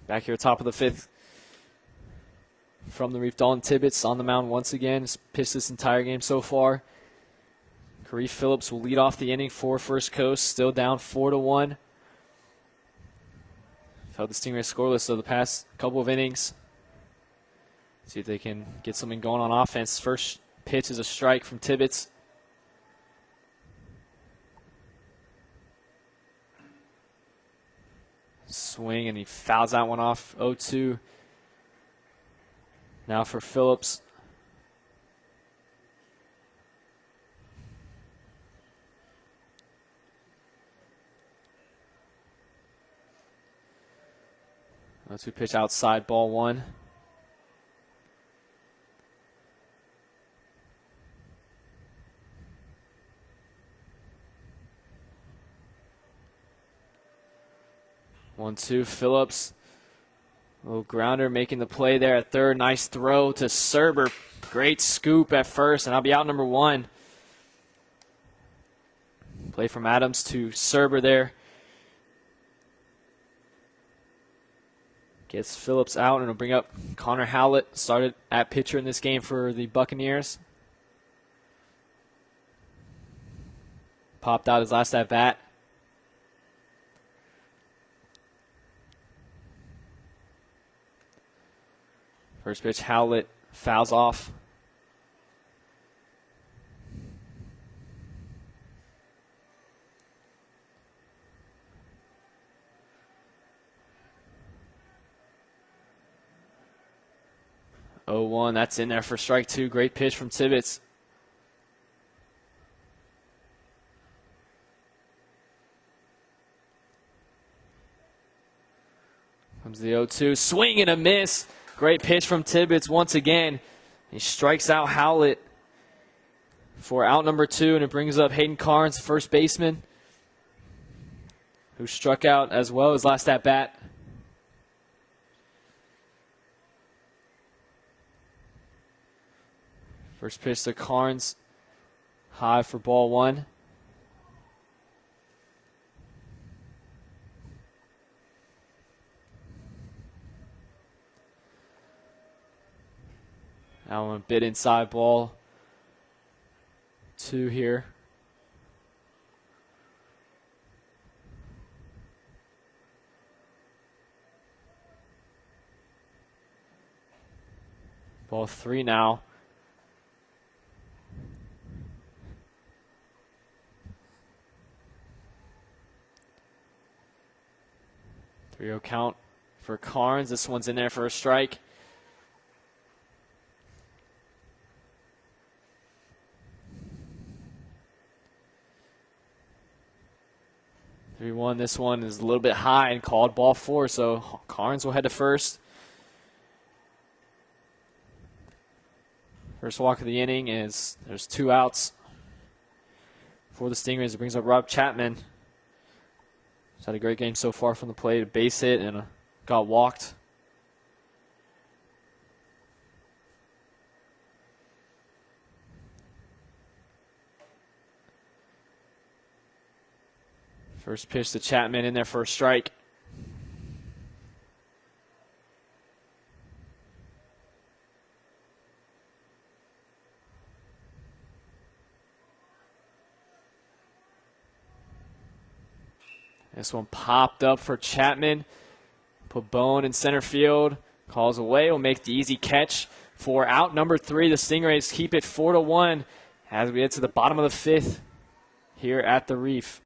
Back here, top of the 5th. From the Reef, Dalton Tibbetts on the mound once again. He's pitched this entire game so far. Karief Phillips will lead off the inning for First Coast. Still down 4-1. Held the Stingrays scoreless of the past couple of innings. See if they can get something going on offense. First pitch is a strike from Tibbetts. Swing, and he fouls that one off. 0-2. Now for Phillips. Let's pitch outside, ball 1. One, two, Phillips. Little grounder making the play there at third. Nice throw to Serber. Great scoop at first, and I'll be out number 1. Play from Adams to Serber there. Gets Phillips out, and it'll bring up Connor Howlett. Started at pitcher in this game for the Buccaneers. Popped out his last at bat. First pitch, Howlett fouls off. Oh, 1, that's in there for strike 2. Great pitch from Tibbetts. Comes the 0-2, swing and a miss. Great pitch from Tibbetts once again. He strikes out Howlett for out number 2, and it brings up Hayden Carnes, first baseman, who struck out as well his last at bat. First pitch to Carnes, high for ball 1. Now a bit inside, ball 2 here. Ball 3 now. Three-0 count for Carnes. This one's in there for a strike. This one is a little bit high and called ball 4, so Carnes will head to first. First walk of the inning is there's 2 outs for the Stingrays. It brings up Rob Chapman. He's had a great game so far from the plate. A base hit and got walked. First pitch to Chapman in there for a strike. This one popped up for Chapman. Pabon in center field. Calls away. Will make the easy catch for out number 3. The Stingrays keep it 4-1 as we head to the bottom of the 5th here at the Reef.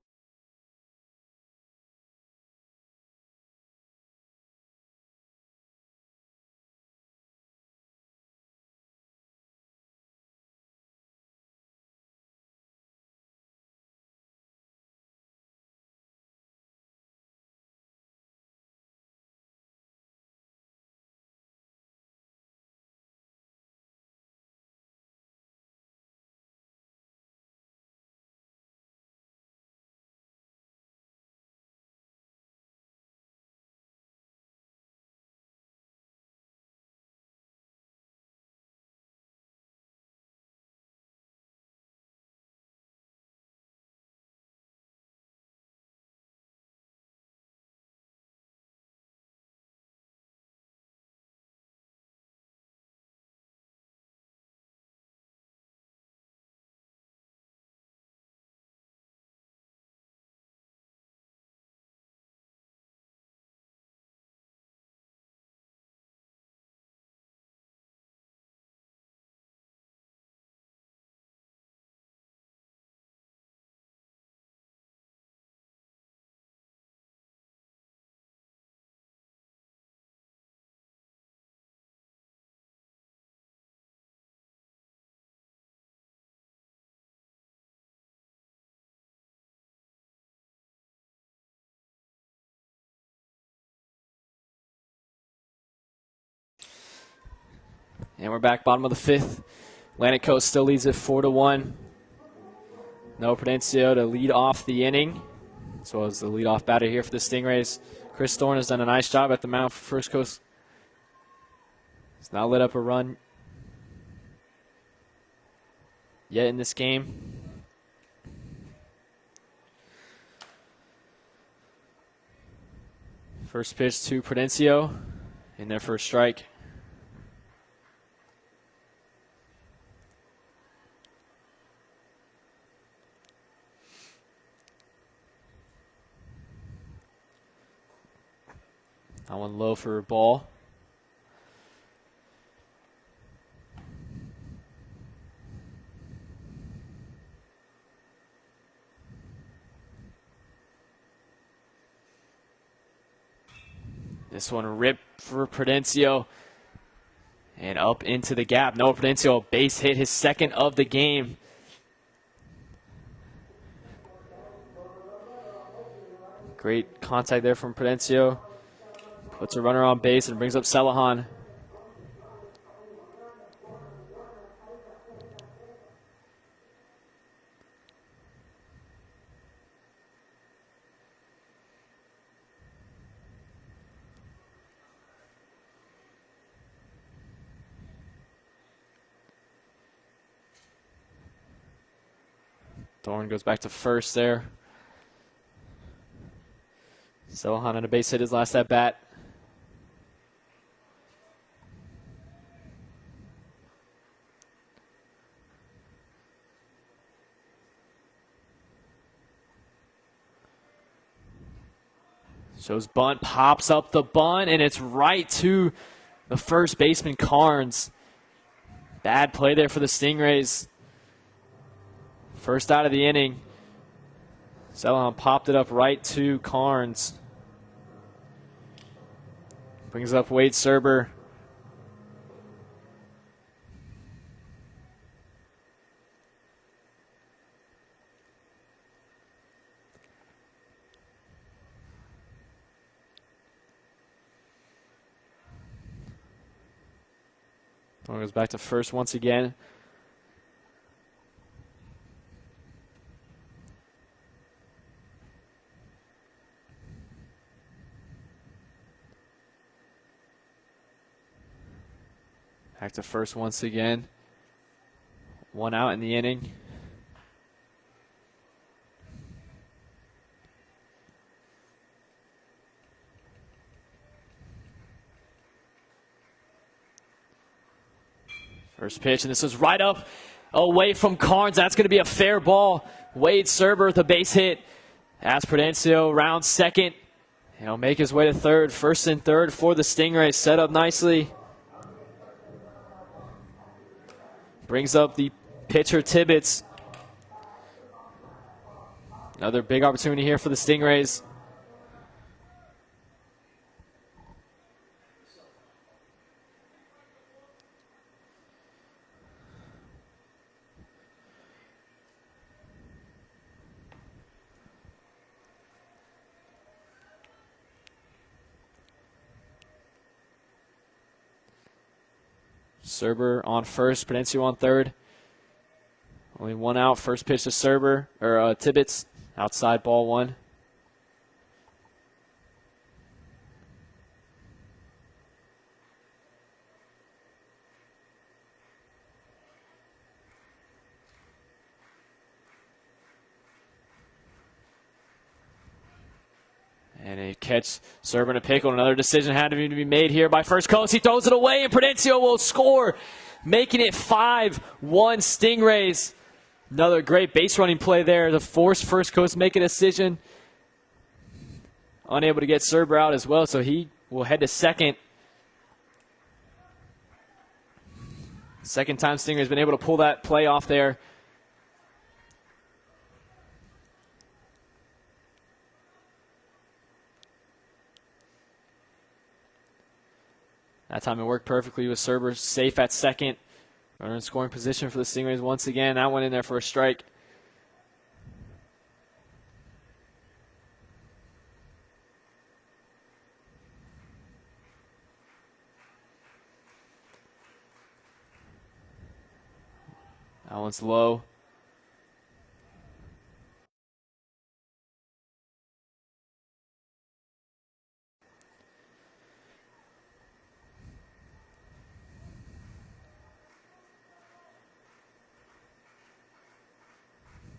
And we're back bottom of the 5th. Atlantic Coast still leads it 4-1. Noah Prudencio to lead off the inning, as well as the leadoff batter here for the Stingrays. Chris Thorne has done a nice job at the mound for First Coast. He's not let up a run yet in this game. First pitch to Prudencio in there for a strike. That one low for a ball. This one ripped for Prudencio and up into the gap. Noah Prudencio, base hit, his second of the game. Great contact there from Prudencio. Puts a runner on base and brings up Celahan. Thorne goes back to first there. Celahan on a base hit his last at bat. Shows bunt, pops up the bunt, and it's right to the first baseman, Carnes. Bad play there for the Stingrays. First out of the inning. Celahan popped it up right to Carnes. Brings up Wade Serber. Goes back to first once again. Back to first once again. 1 out in the inning. First pitch, and this is right up away from Carnes. That's going to be a fair ball. Wade Serber with a base hit. As Prudencio rounds second. He'll make his way to third. First and third for the Stingrays. Set up nicely. Brings up the pitcher Tibbetts. Another big opportunity here for the Stingrays. Serber on first, Prudencio on third. Only 1 out. First pitch to Serber, or Tibbetts. Outside, ball 1. And a catch, Serber in a pickle. Another decision had to be made here by First Coast. He throws it away, and Prudencio will score, making it 5-1 Stingrays. Another great base running play there to force First Coast to make a decision. Unable to get Serber out as well, so he will head to second. Second time Stingrays been able to pull that play off there. That time it worked perfectly with Serber safe at second. Runner in scoring position for the Stingrays once again. That went in there for a strike. That one's low.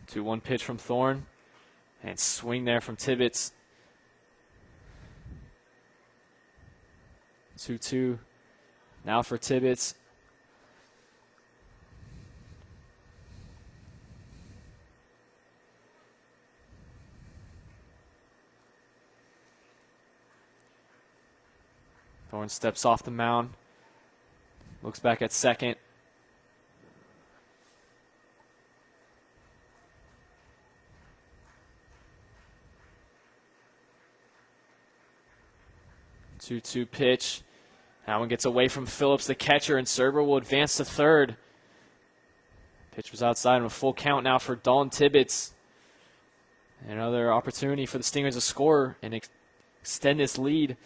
Two-one pitch from Thorne. And swing there from Tibbetts. 2-2 now for Tibbetts. Thorne steps off the mound. Looks back at second. Two-two pitch. That one gets away from Phillips, the catcher, and Serber will advance to third. Pitch was outside and a full count now for Dalton Tibbetts. Another opportunity for the Stingers to score and extend this lead.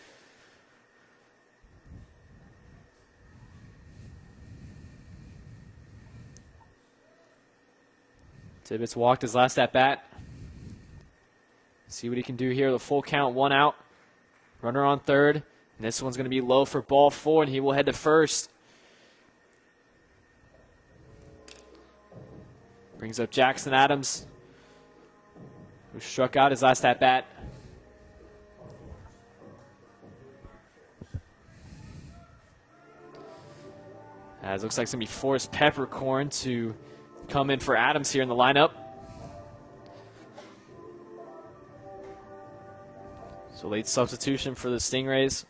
Tibbetts walked his last at bat. See what he can do here. The full count, 1 out. Runner on third. And this one's going to be low for ball 4, and he will head to first. Brings up Jackson Adams, who struck out his last at bat. As it looks like it's going to be Forrest Peppercorn to come in for Adams here in the lineup. So late substitution for the Stingrays.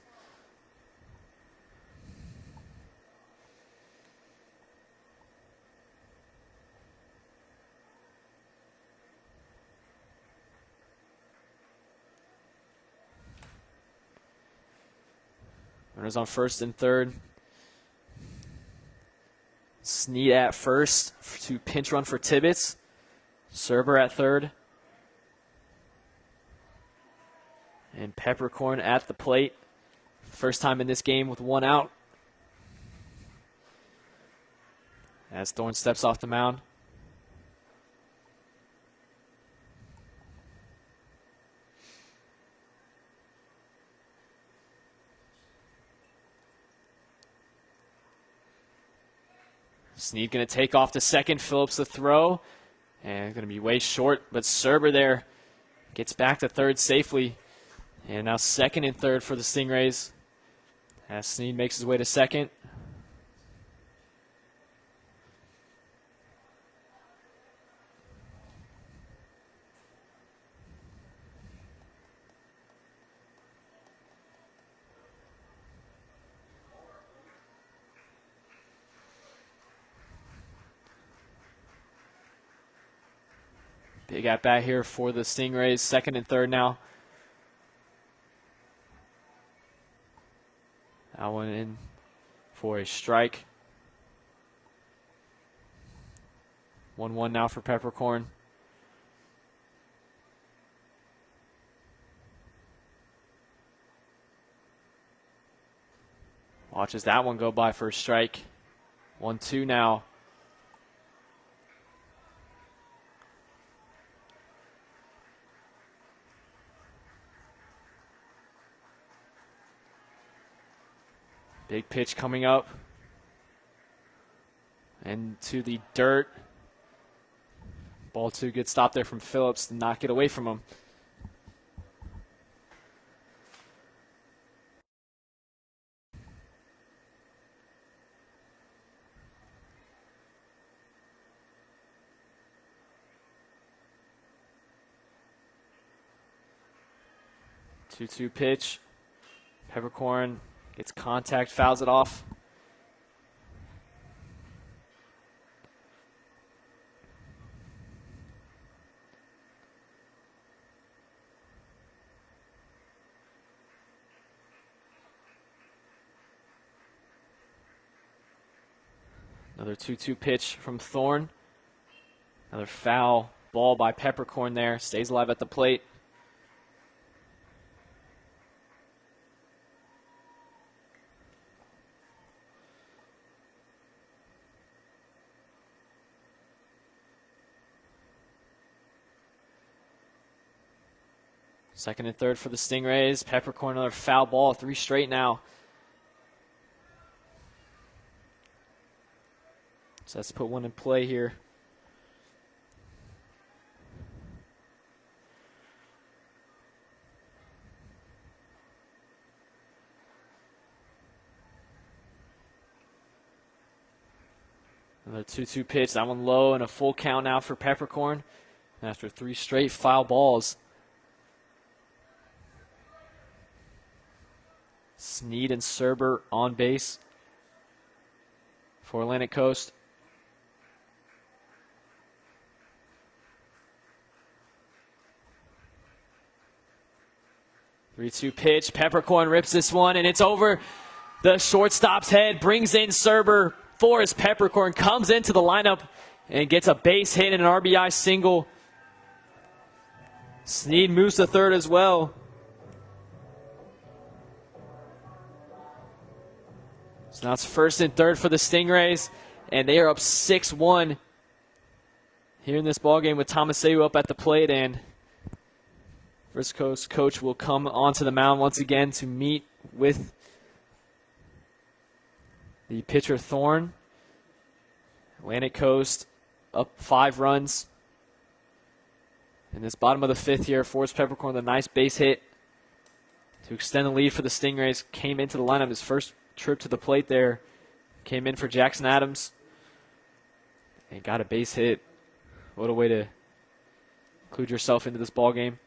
Runners on first and third. Snead at first to pinch run for Tibbetts. Serber at third. And Peppercorn at the plate. First time in this game with 1 out. As Thorne steps off the mound. Snead going to take off the second. Phillips the throw. And going to be way short, but Serber there gets back to third safely. And now second and third for the Stingrays as Snead makes his way to second. Big at bat here for the Stingrays, second and third now. That one in for a strike. 1-1 now for Peppercorn. Watches that one go by for a strike. 1-2 now. Big pitch coming up. And to the dirt. Ball two, good stop there from Phillips to knock it away from him. Two-two pitch. Peppercorn gets contact, fouls it off. Another 2-2 pitch from Thorne. Another foul ball by Peppercorn there. Stays alive at the plate. Second and third for the Stingrays. Peppercorn, another foul ball, 3 straight now. So let's put one in play here. Another 2-2 pitch, that one low, and a full count now for Peppercorn. After 3 straight foul balls. Snead and Serber on base for Atlantic Coast. Three-two pitch. Peppercorn rips this one, and it's over the shortstop's head. Brings in Serber. Forrest Peppercorn comes into the lineup and gets a base hit and an RBI single. Snead moves to third as well. So now it's first and third for the Stingrays, and they are up 6-1 here in this ballgame with Tomaseu up at the plate, and First Coast coach will come onto the mound once again to meet with the pitcher Thorne. Atlantic Coast up 5 runs in this bottom of the 5th here. Forrest Peppercorn with a nice base hit to extend the lead for the Stingrays. Came into the lineup his first trip to the plate there. Came in for Jackson Adams and got a base hit. What a way to include yourself into this ball game.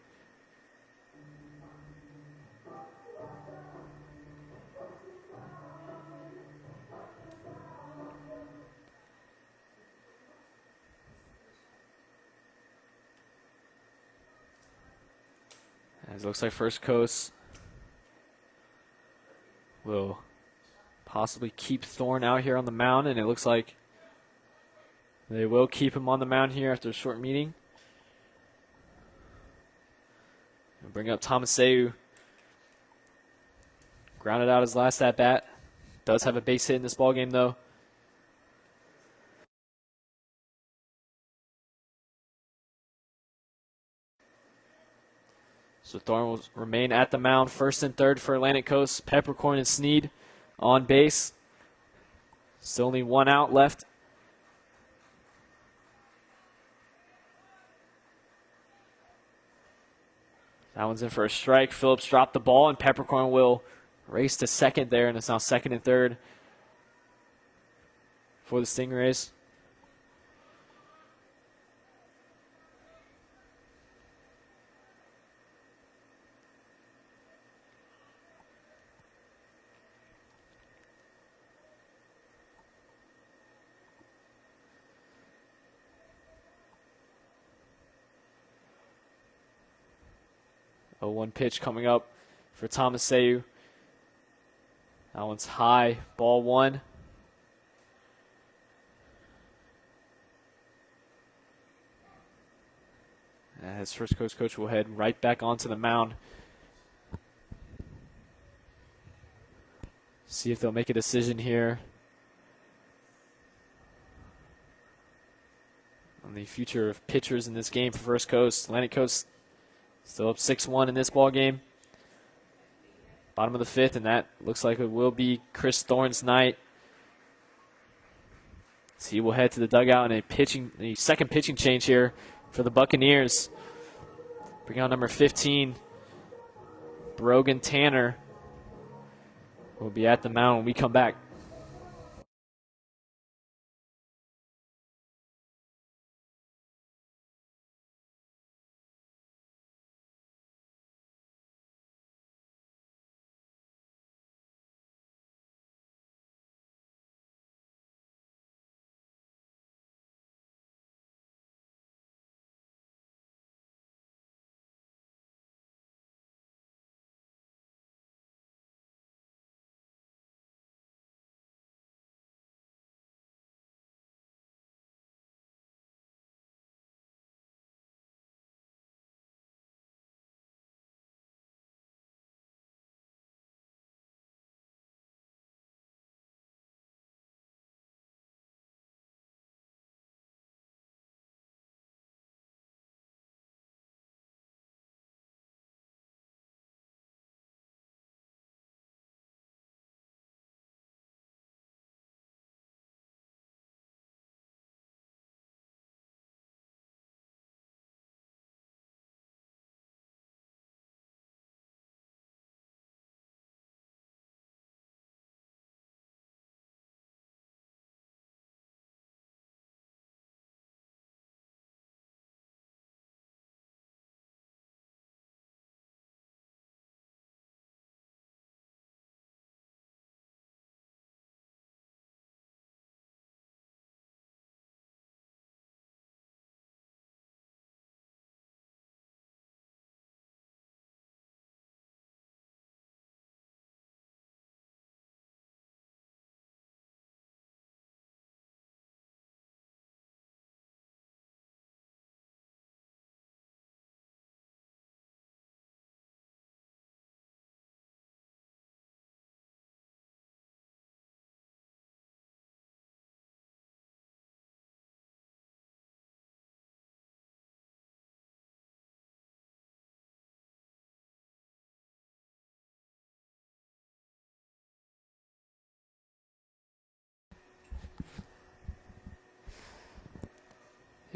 As it looks like First Coast will possibly keep Thorne out here on the mound, and it looks like they will keep him on the mound here after a short meeting. And bring up Tomaseu. Grounded out his last at bat. Does have a base hit in this ballgame though. So Thorne will remain at the mound. First and third for Atlantic Coast. Peppercorn and Snead on base. Still only 1 out left That one's in for a strike. Phillips dropped the ball, and Peppercorn will race to second there, and it's now second and third for the Stingrays. A 1 pitch coming up for Tomaseu. That one's high, ball 1. As First Coast coach will head right back onto the mound. See if they'll make a decision here on the future of pitchers in this game for First Coast. Atlantic Coast still up 6-1 in this ball game. Bottom of the 5th, and that looks like it will be Chris Thorne's night. So he will head to the dugout in a second pitching change here for the Buccaneers. Bring out number 15, Brogan Tanner, will be at the mound when we come back.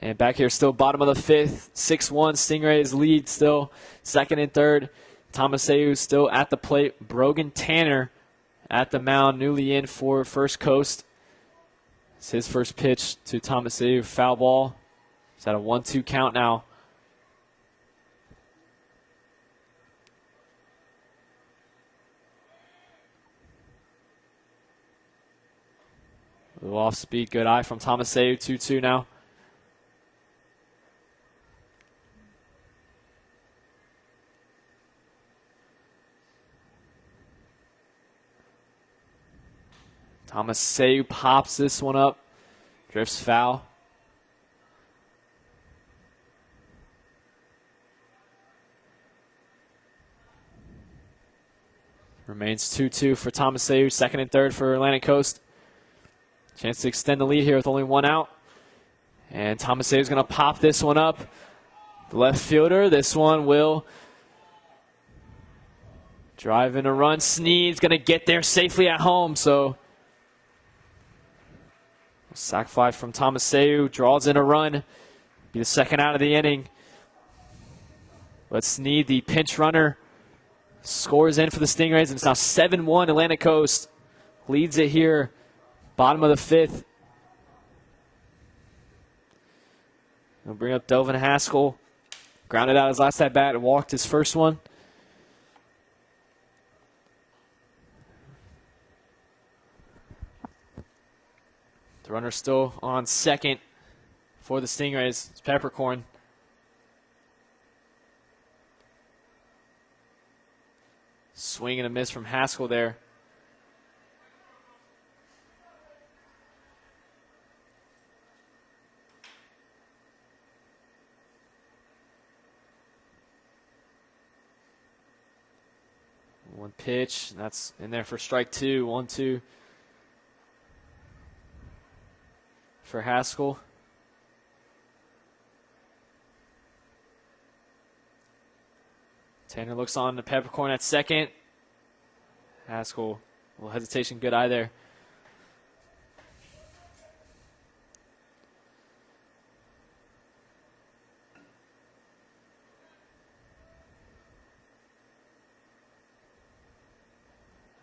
And back here still bottom of the 5th, 6-1, Stingrays lead still, second and third. Tomaseu still at the plate. Brogan Tanner at the mound, newly in for First Coast. It's his first pitch to Tomaseu, foul ball. It's at a 1-2 count now. A little off speed, good eye from Tomaseu, 2-2 now. Tomaseu pops this one up. Drifts foul. Remains 2-2 for Tomaseu. Second and third for Atlantic Coast. Chance to extend the lead here with only one out. And Tomaseu is going to pop this one up. The left fielder. This one will drive in a run. Sneed's going to get there safely at home. So sac fly from Tomaseu, draws in a run. Be the second out of the inning. But Sneed, the pinch runner, scores in for the Stingrays, and it's now 7-1. Atlantic Coast leads it here, bottom of the fifth. We'll bring up Delvin Haskell. Grounded out his last at bat and walked his first one. The runner still on second for the Stingrays. It's Peppercorn. Swing and a miss from Haskell there. One pitch, that's in there for strike two. 1-2 for Haskell. Tanner looks on to Peppercorn at second. Haskell, a little hesitation, good eye there.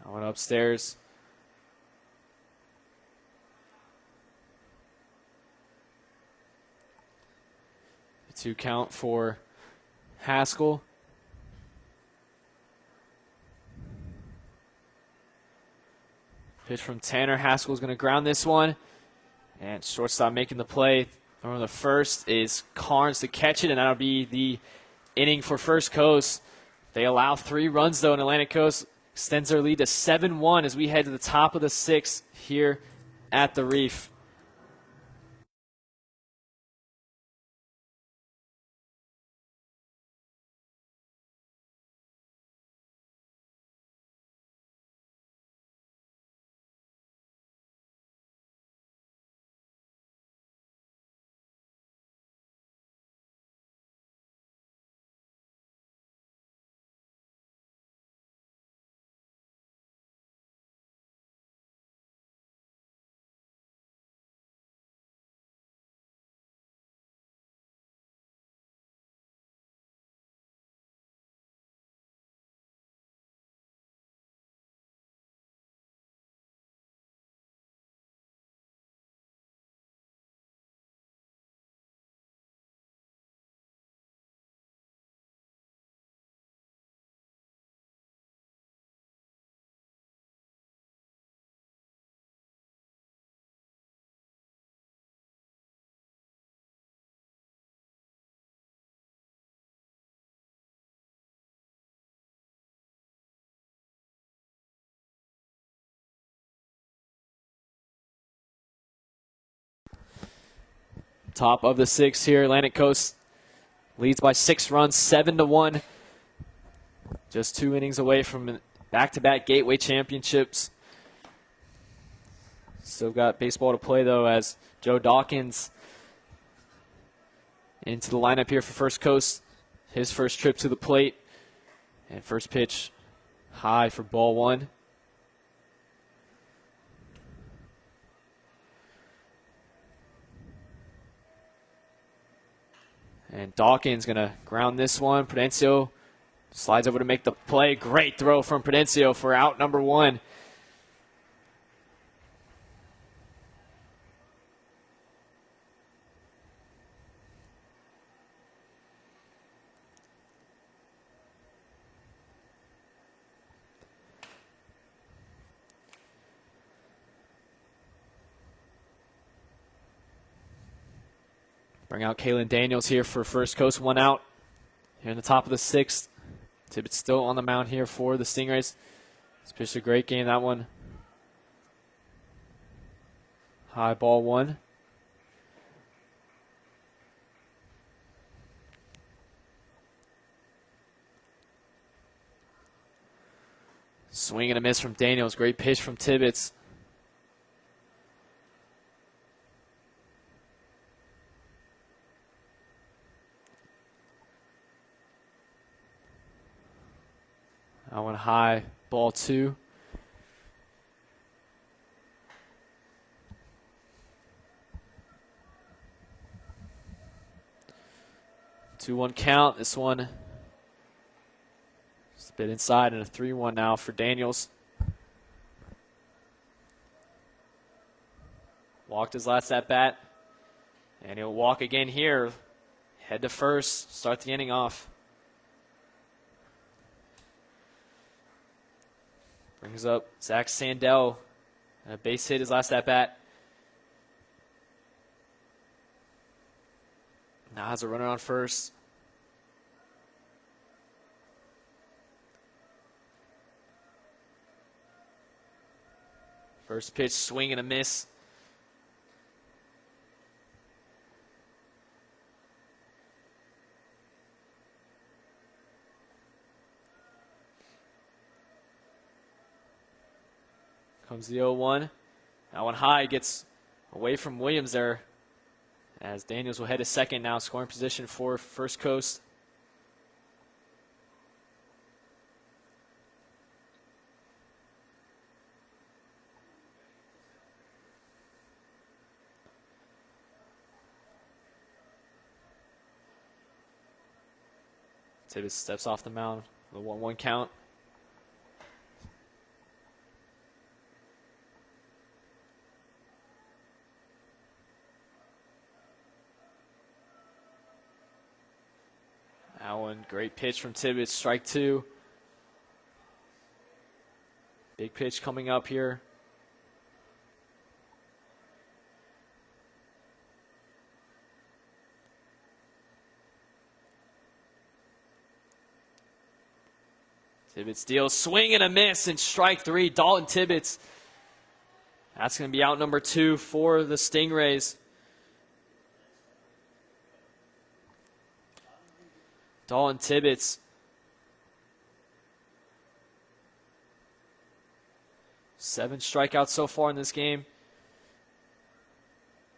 I went upstairs. The 2 count for Haskell. Pitch from Tanner. Haskell's going to ground this one. And shortstop making the play. Throwing the first is Carnes to catch it, and that'll be the inning for First Coast. They allow 3 runs, though, and Atlantic Coast extends their lead to 7-1 as we head to the top of the 6th here at the Reef. Top of the 6th here. Atlantic Coast leads by 6 runs, 7-1. Just 2 innings away from back-to-back Gateway Championships. Still got baseball to play, though, as Joe Dawkins into the lineup here for First Coast. His first trip to the plate. And first pitch high for ball 1. And Dawkins going to ground this one. Prudencio slides over to make the play. Great throw from Prudencio for out number 1. Bring out Kalen Daniels here for First Coast. 1 out here in the top of the 6th. Tibbetts still on the mound here for the Stingrays. He's pitched a great game, that one. High ball 1. Swing and a miss from Daniels. Great pitch from Tibbetts. That one high, ball 2. Two-one count. This one Bit inside and a 3-1 now for Daniels. Walked his last at bat. And he'll walk again here. Head to first. Start the inning off. Brings up Zach Sandell. A base hit his last at bat. Now has a runner on first. First pitch, swing and a miss. Comes the 0-1. That one high, gets away from Williams there. As Daniels will head to second now, scoring position for First Coast. Tibbetts steps off the mound. The 1-1 count. That one, great pitch from Tibbetts, strike 2. Big pitch coming up here. Tibbetts deals, swing and a miss, and strike 3, Dalton Tibbetts. That's going to be out number 2 for the Stingrays. Dalton Tibbetts. 7 strikeouts so far in this game.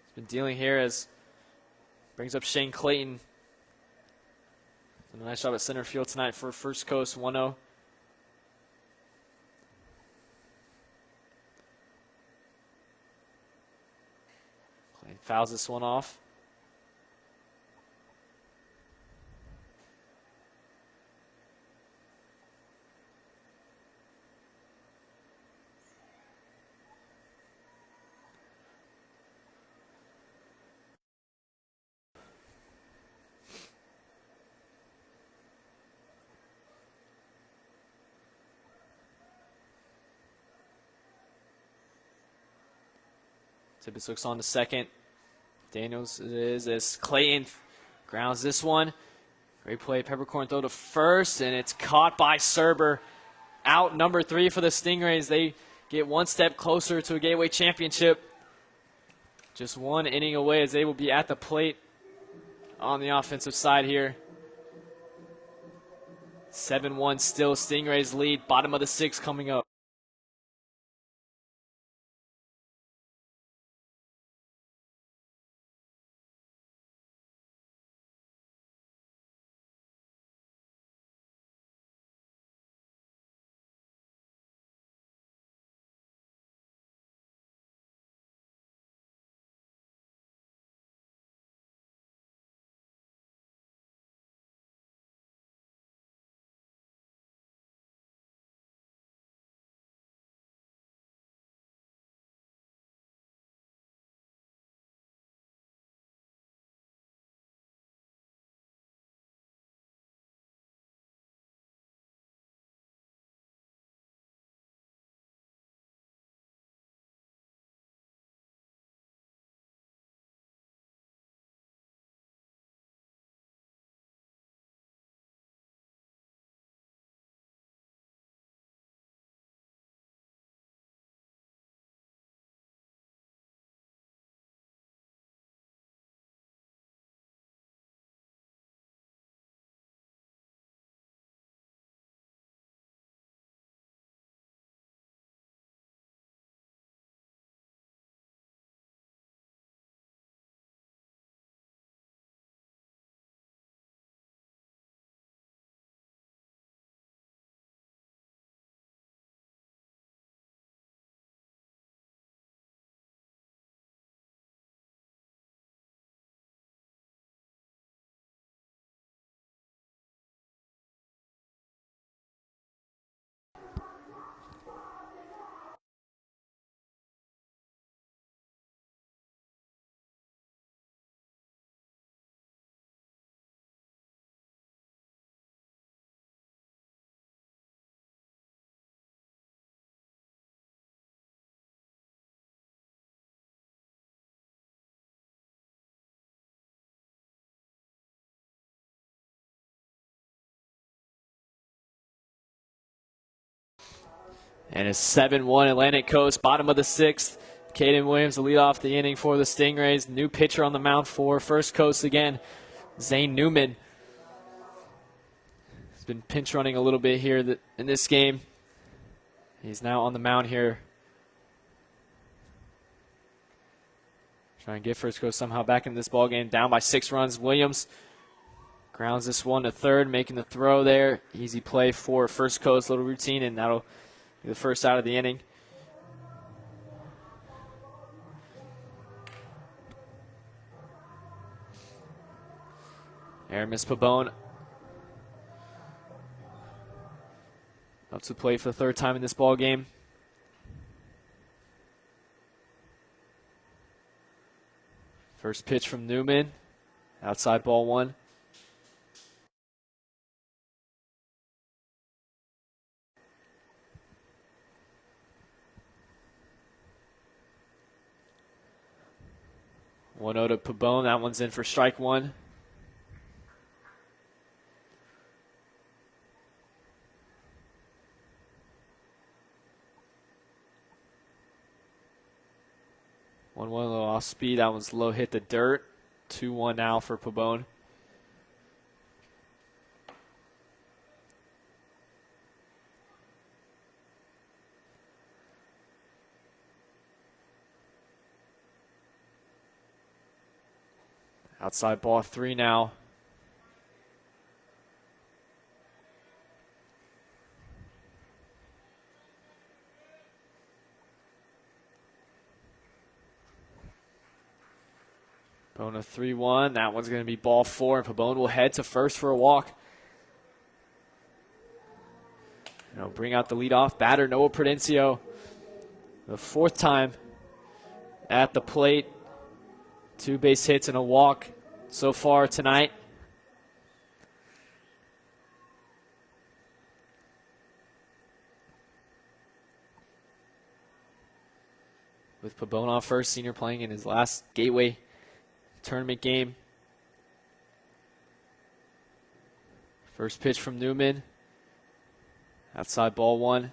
He's been dealing here as brings up Shane Clayton. Did a nice job at center field tonight for First Coast. 1-0. Clayton fouls this one off. Tibbetts looks on to second. Daniels is as Clayton grounds this one. Great play, Peppercorn throw to first, and it's caught by Serber. Out number 3 for the Stingrays. They get one step closer to a Gateway Championship. Just one inning away as they will be at the plate on the offensive side here. 7-1 still, Stingrays lead. Bottom of the 6th coming up. And it's 7-1 Atlantic Coast, bottom of the 6th. Caden Williams will lead off the inning for the Stingrays. New pitcher on the mound for First Coast again, Zane Newman. He's been pinch running a little bit here in this game. He's now on the mound here. Trying to get First Coast somehow back in this ball game. Down by 6 runs. Williams grounds this one to third, making the throw there. Easy play for First Coast, little routine, and that'll be the first out of the inning. Aramis Pabon up to play for the third time in this ball game. First pitch from Newman, outside ball 1. One out to Pabon, that one's in for strike 1. One a little off speed. That one's low, hit the dirt. 2-1 now for Pabon. Outside ball 3 now. Pabon 3-1. That one's going to be ball 4, and Pabon will head to first for a walk. Bring out the leadoff batter, Noah Prudencio. The 4th time at the plate. 2 base hits and a walk so far tonight. With Pabon on first, senior playing in his last Gateway tournament game. First pitch from Newman. Outside ball 1.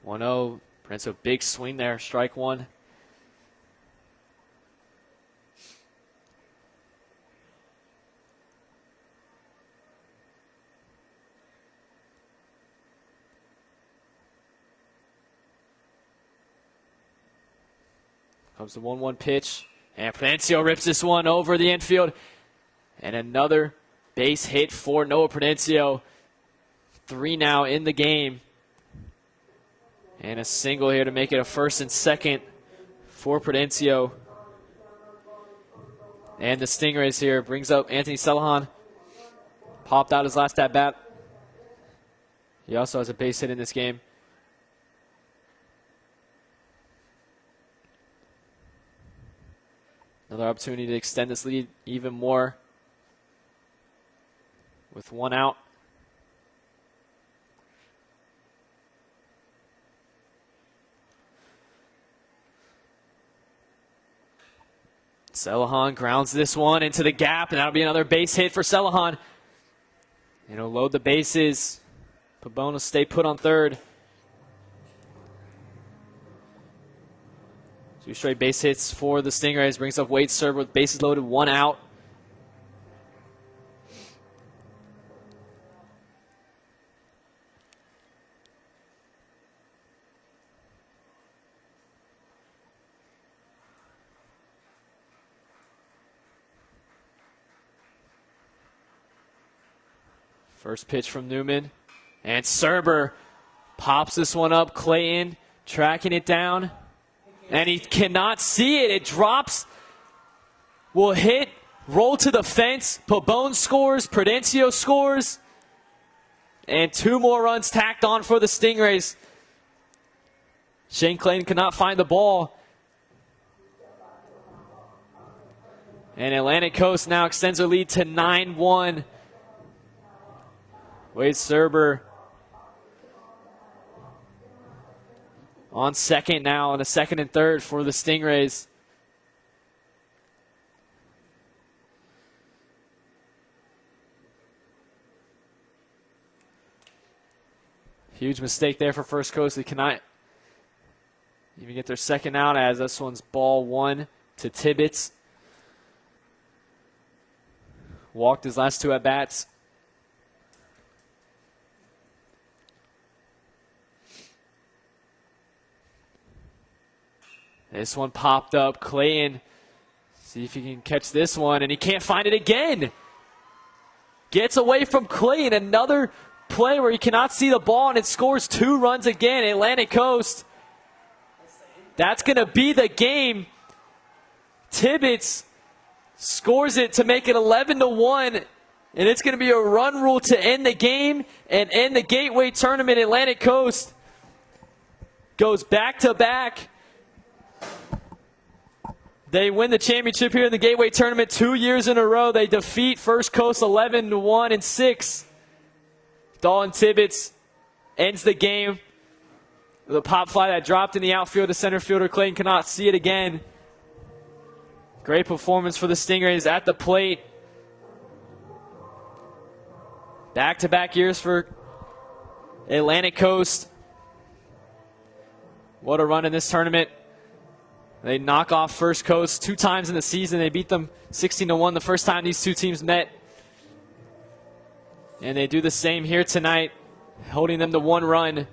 One 0. Prince, a big swing there. Strike 1. Comes the 1-1 pitch, and Prudencio rips this one over the infield. And another base hit for Noah Prudencio. 3 now in the game. And a single here to make it a first and second for Prudencio. And the Stingrays here brings up Anthony Celahan. Popped out his last at-bat. He also has a base hit in this game. Another opportunity to extend this lead even more with 1 out. Celahan grounds this one into the gap, and that'll be another base hit for Celahan. And he'll load the bases. Pabon will stay put on third. 2 straight base hits for the Stingrays. Brings up Wade Serber with bases loaded, 1 out. First pitch from Newman. And Serber pops this one up. Clayton tracking it down. And he cannot see it. It drops. Will hit. Roll to the fence. Pabon scores. Prudencio scores. And 2 more runs tacked on for the Stingrays. Shane Clayton could not find the ball. And Atlantic Coast now extends their lead to 9-1. Wade Serber on second now, and a second and third for the Stingrays. Huge mistake there for First Coast. They cannot even get their second out, as this one's ball one to Tibbetts. Walked his last two at-bats. This one popped up. Clayton, see if he can catch this one, and he can't find it again. Gets away from Clayton. Another play where he cannot see the ball, and it scores 2 runs again. Atlantic Coast. That's going to be the game. Tibbetts scores it to make it 11-1, and it's going to be a run rule to end the game and end the Gateway Tournament. Atlantic Coast goes back-to-back. They win the championship here in the Gateway Tournament 2 years in a row. They defeat First Coast 11-1 and 6. Dalton Tibbetts ends the game with a pop fly that dropped in the outfield to center fielder. Clayton cannot see it again. Great performance for the Stingrays at the plate. Back-to-back years for Atlantic Coast. What a run in this tournament. They knock off First Coast 2 times in the season. They beat them 16-1 the first time these two teams met. And they do the same here tonight, holding them to 1 run.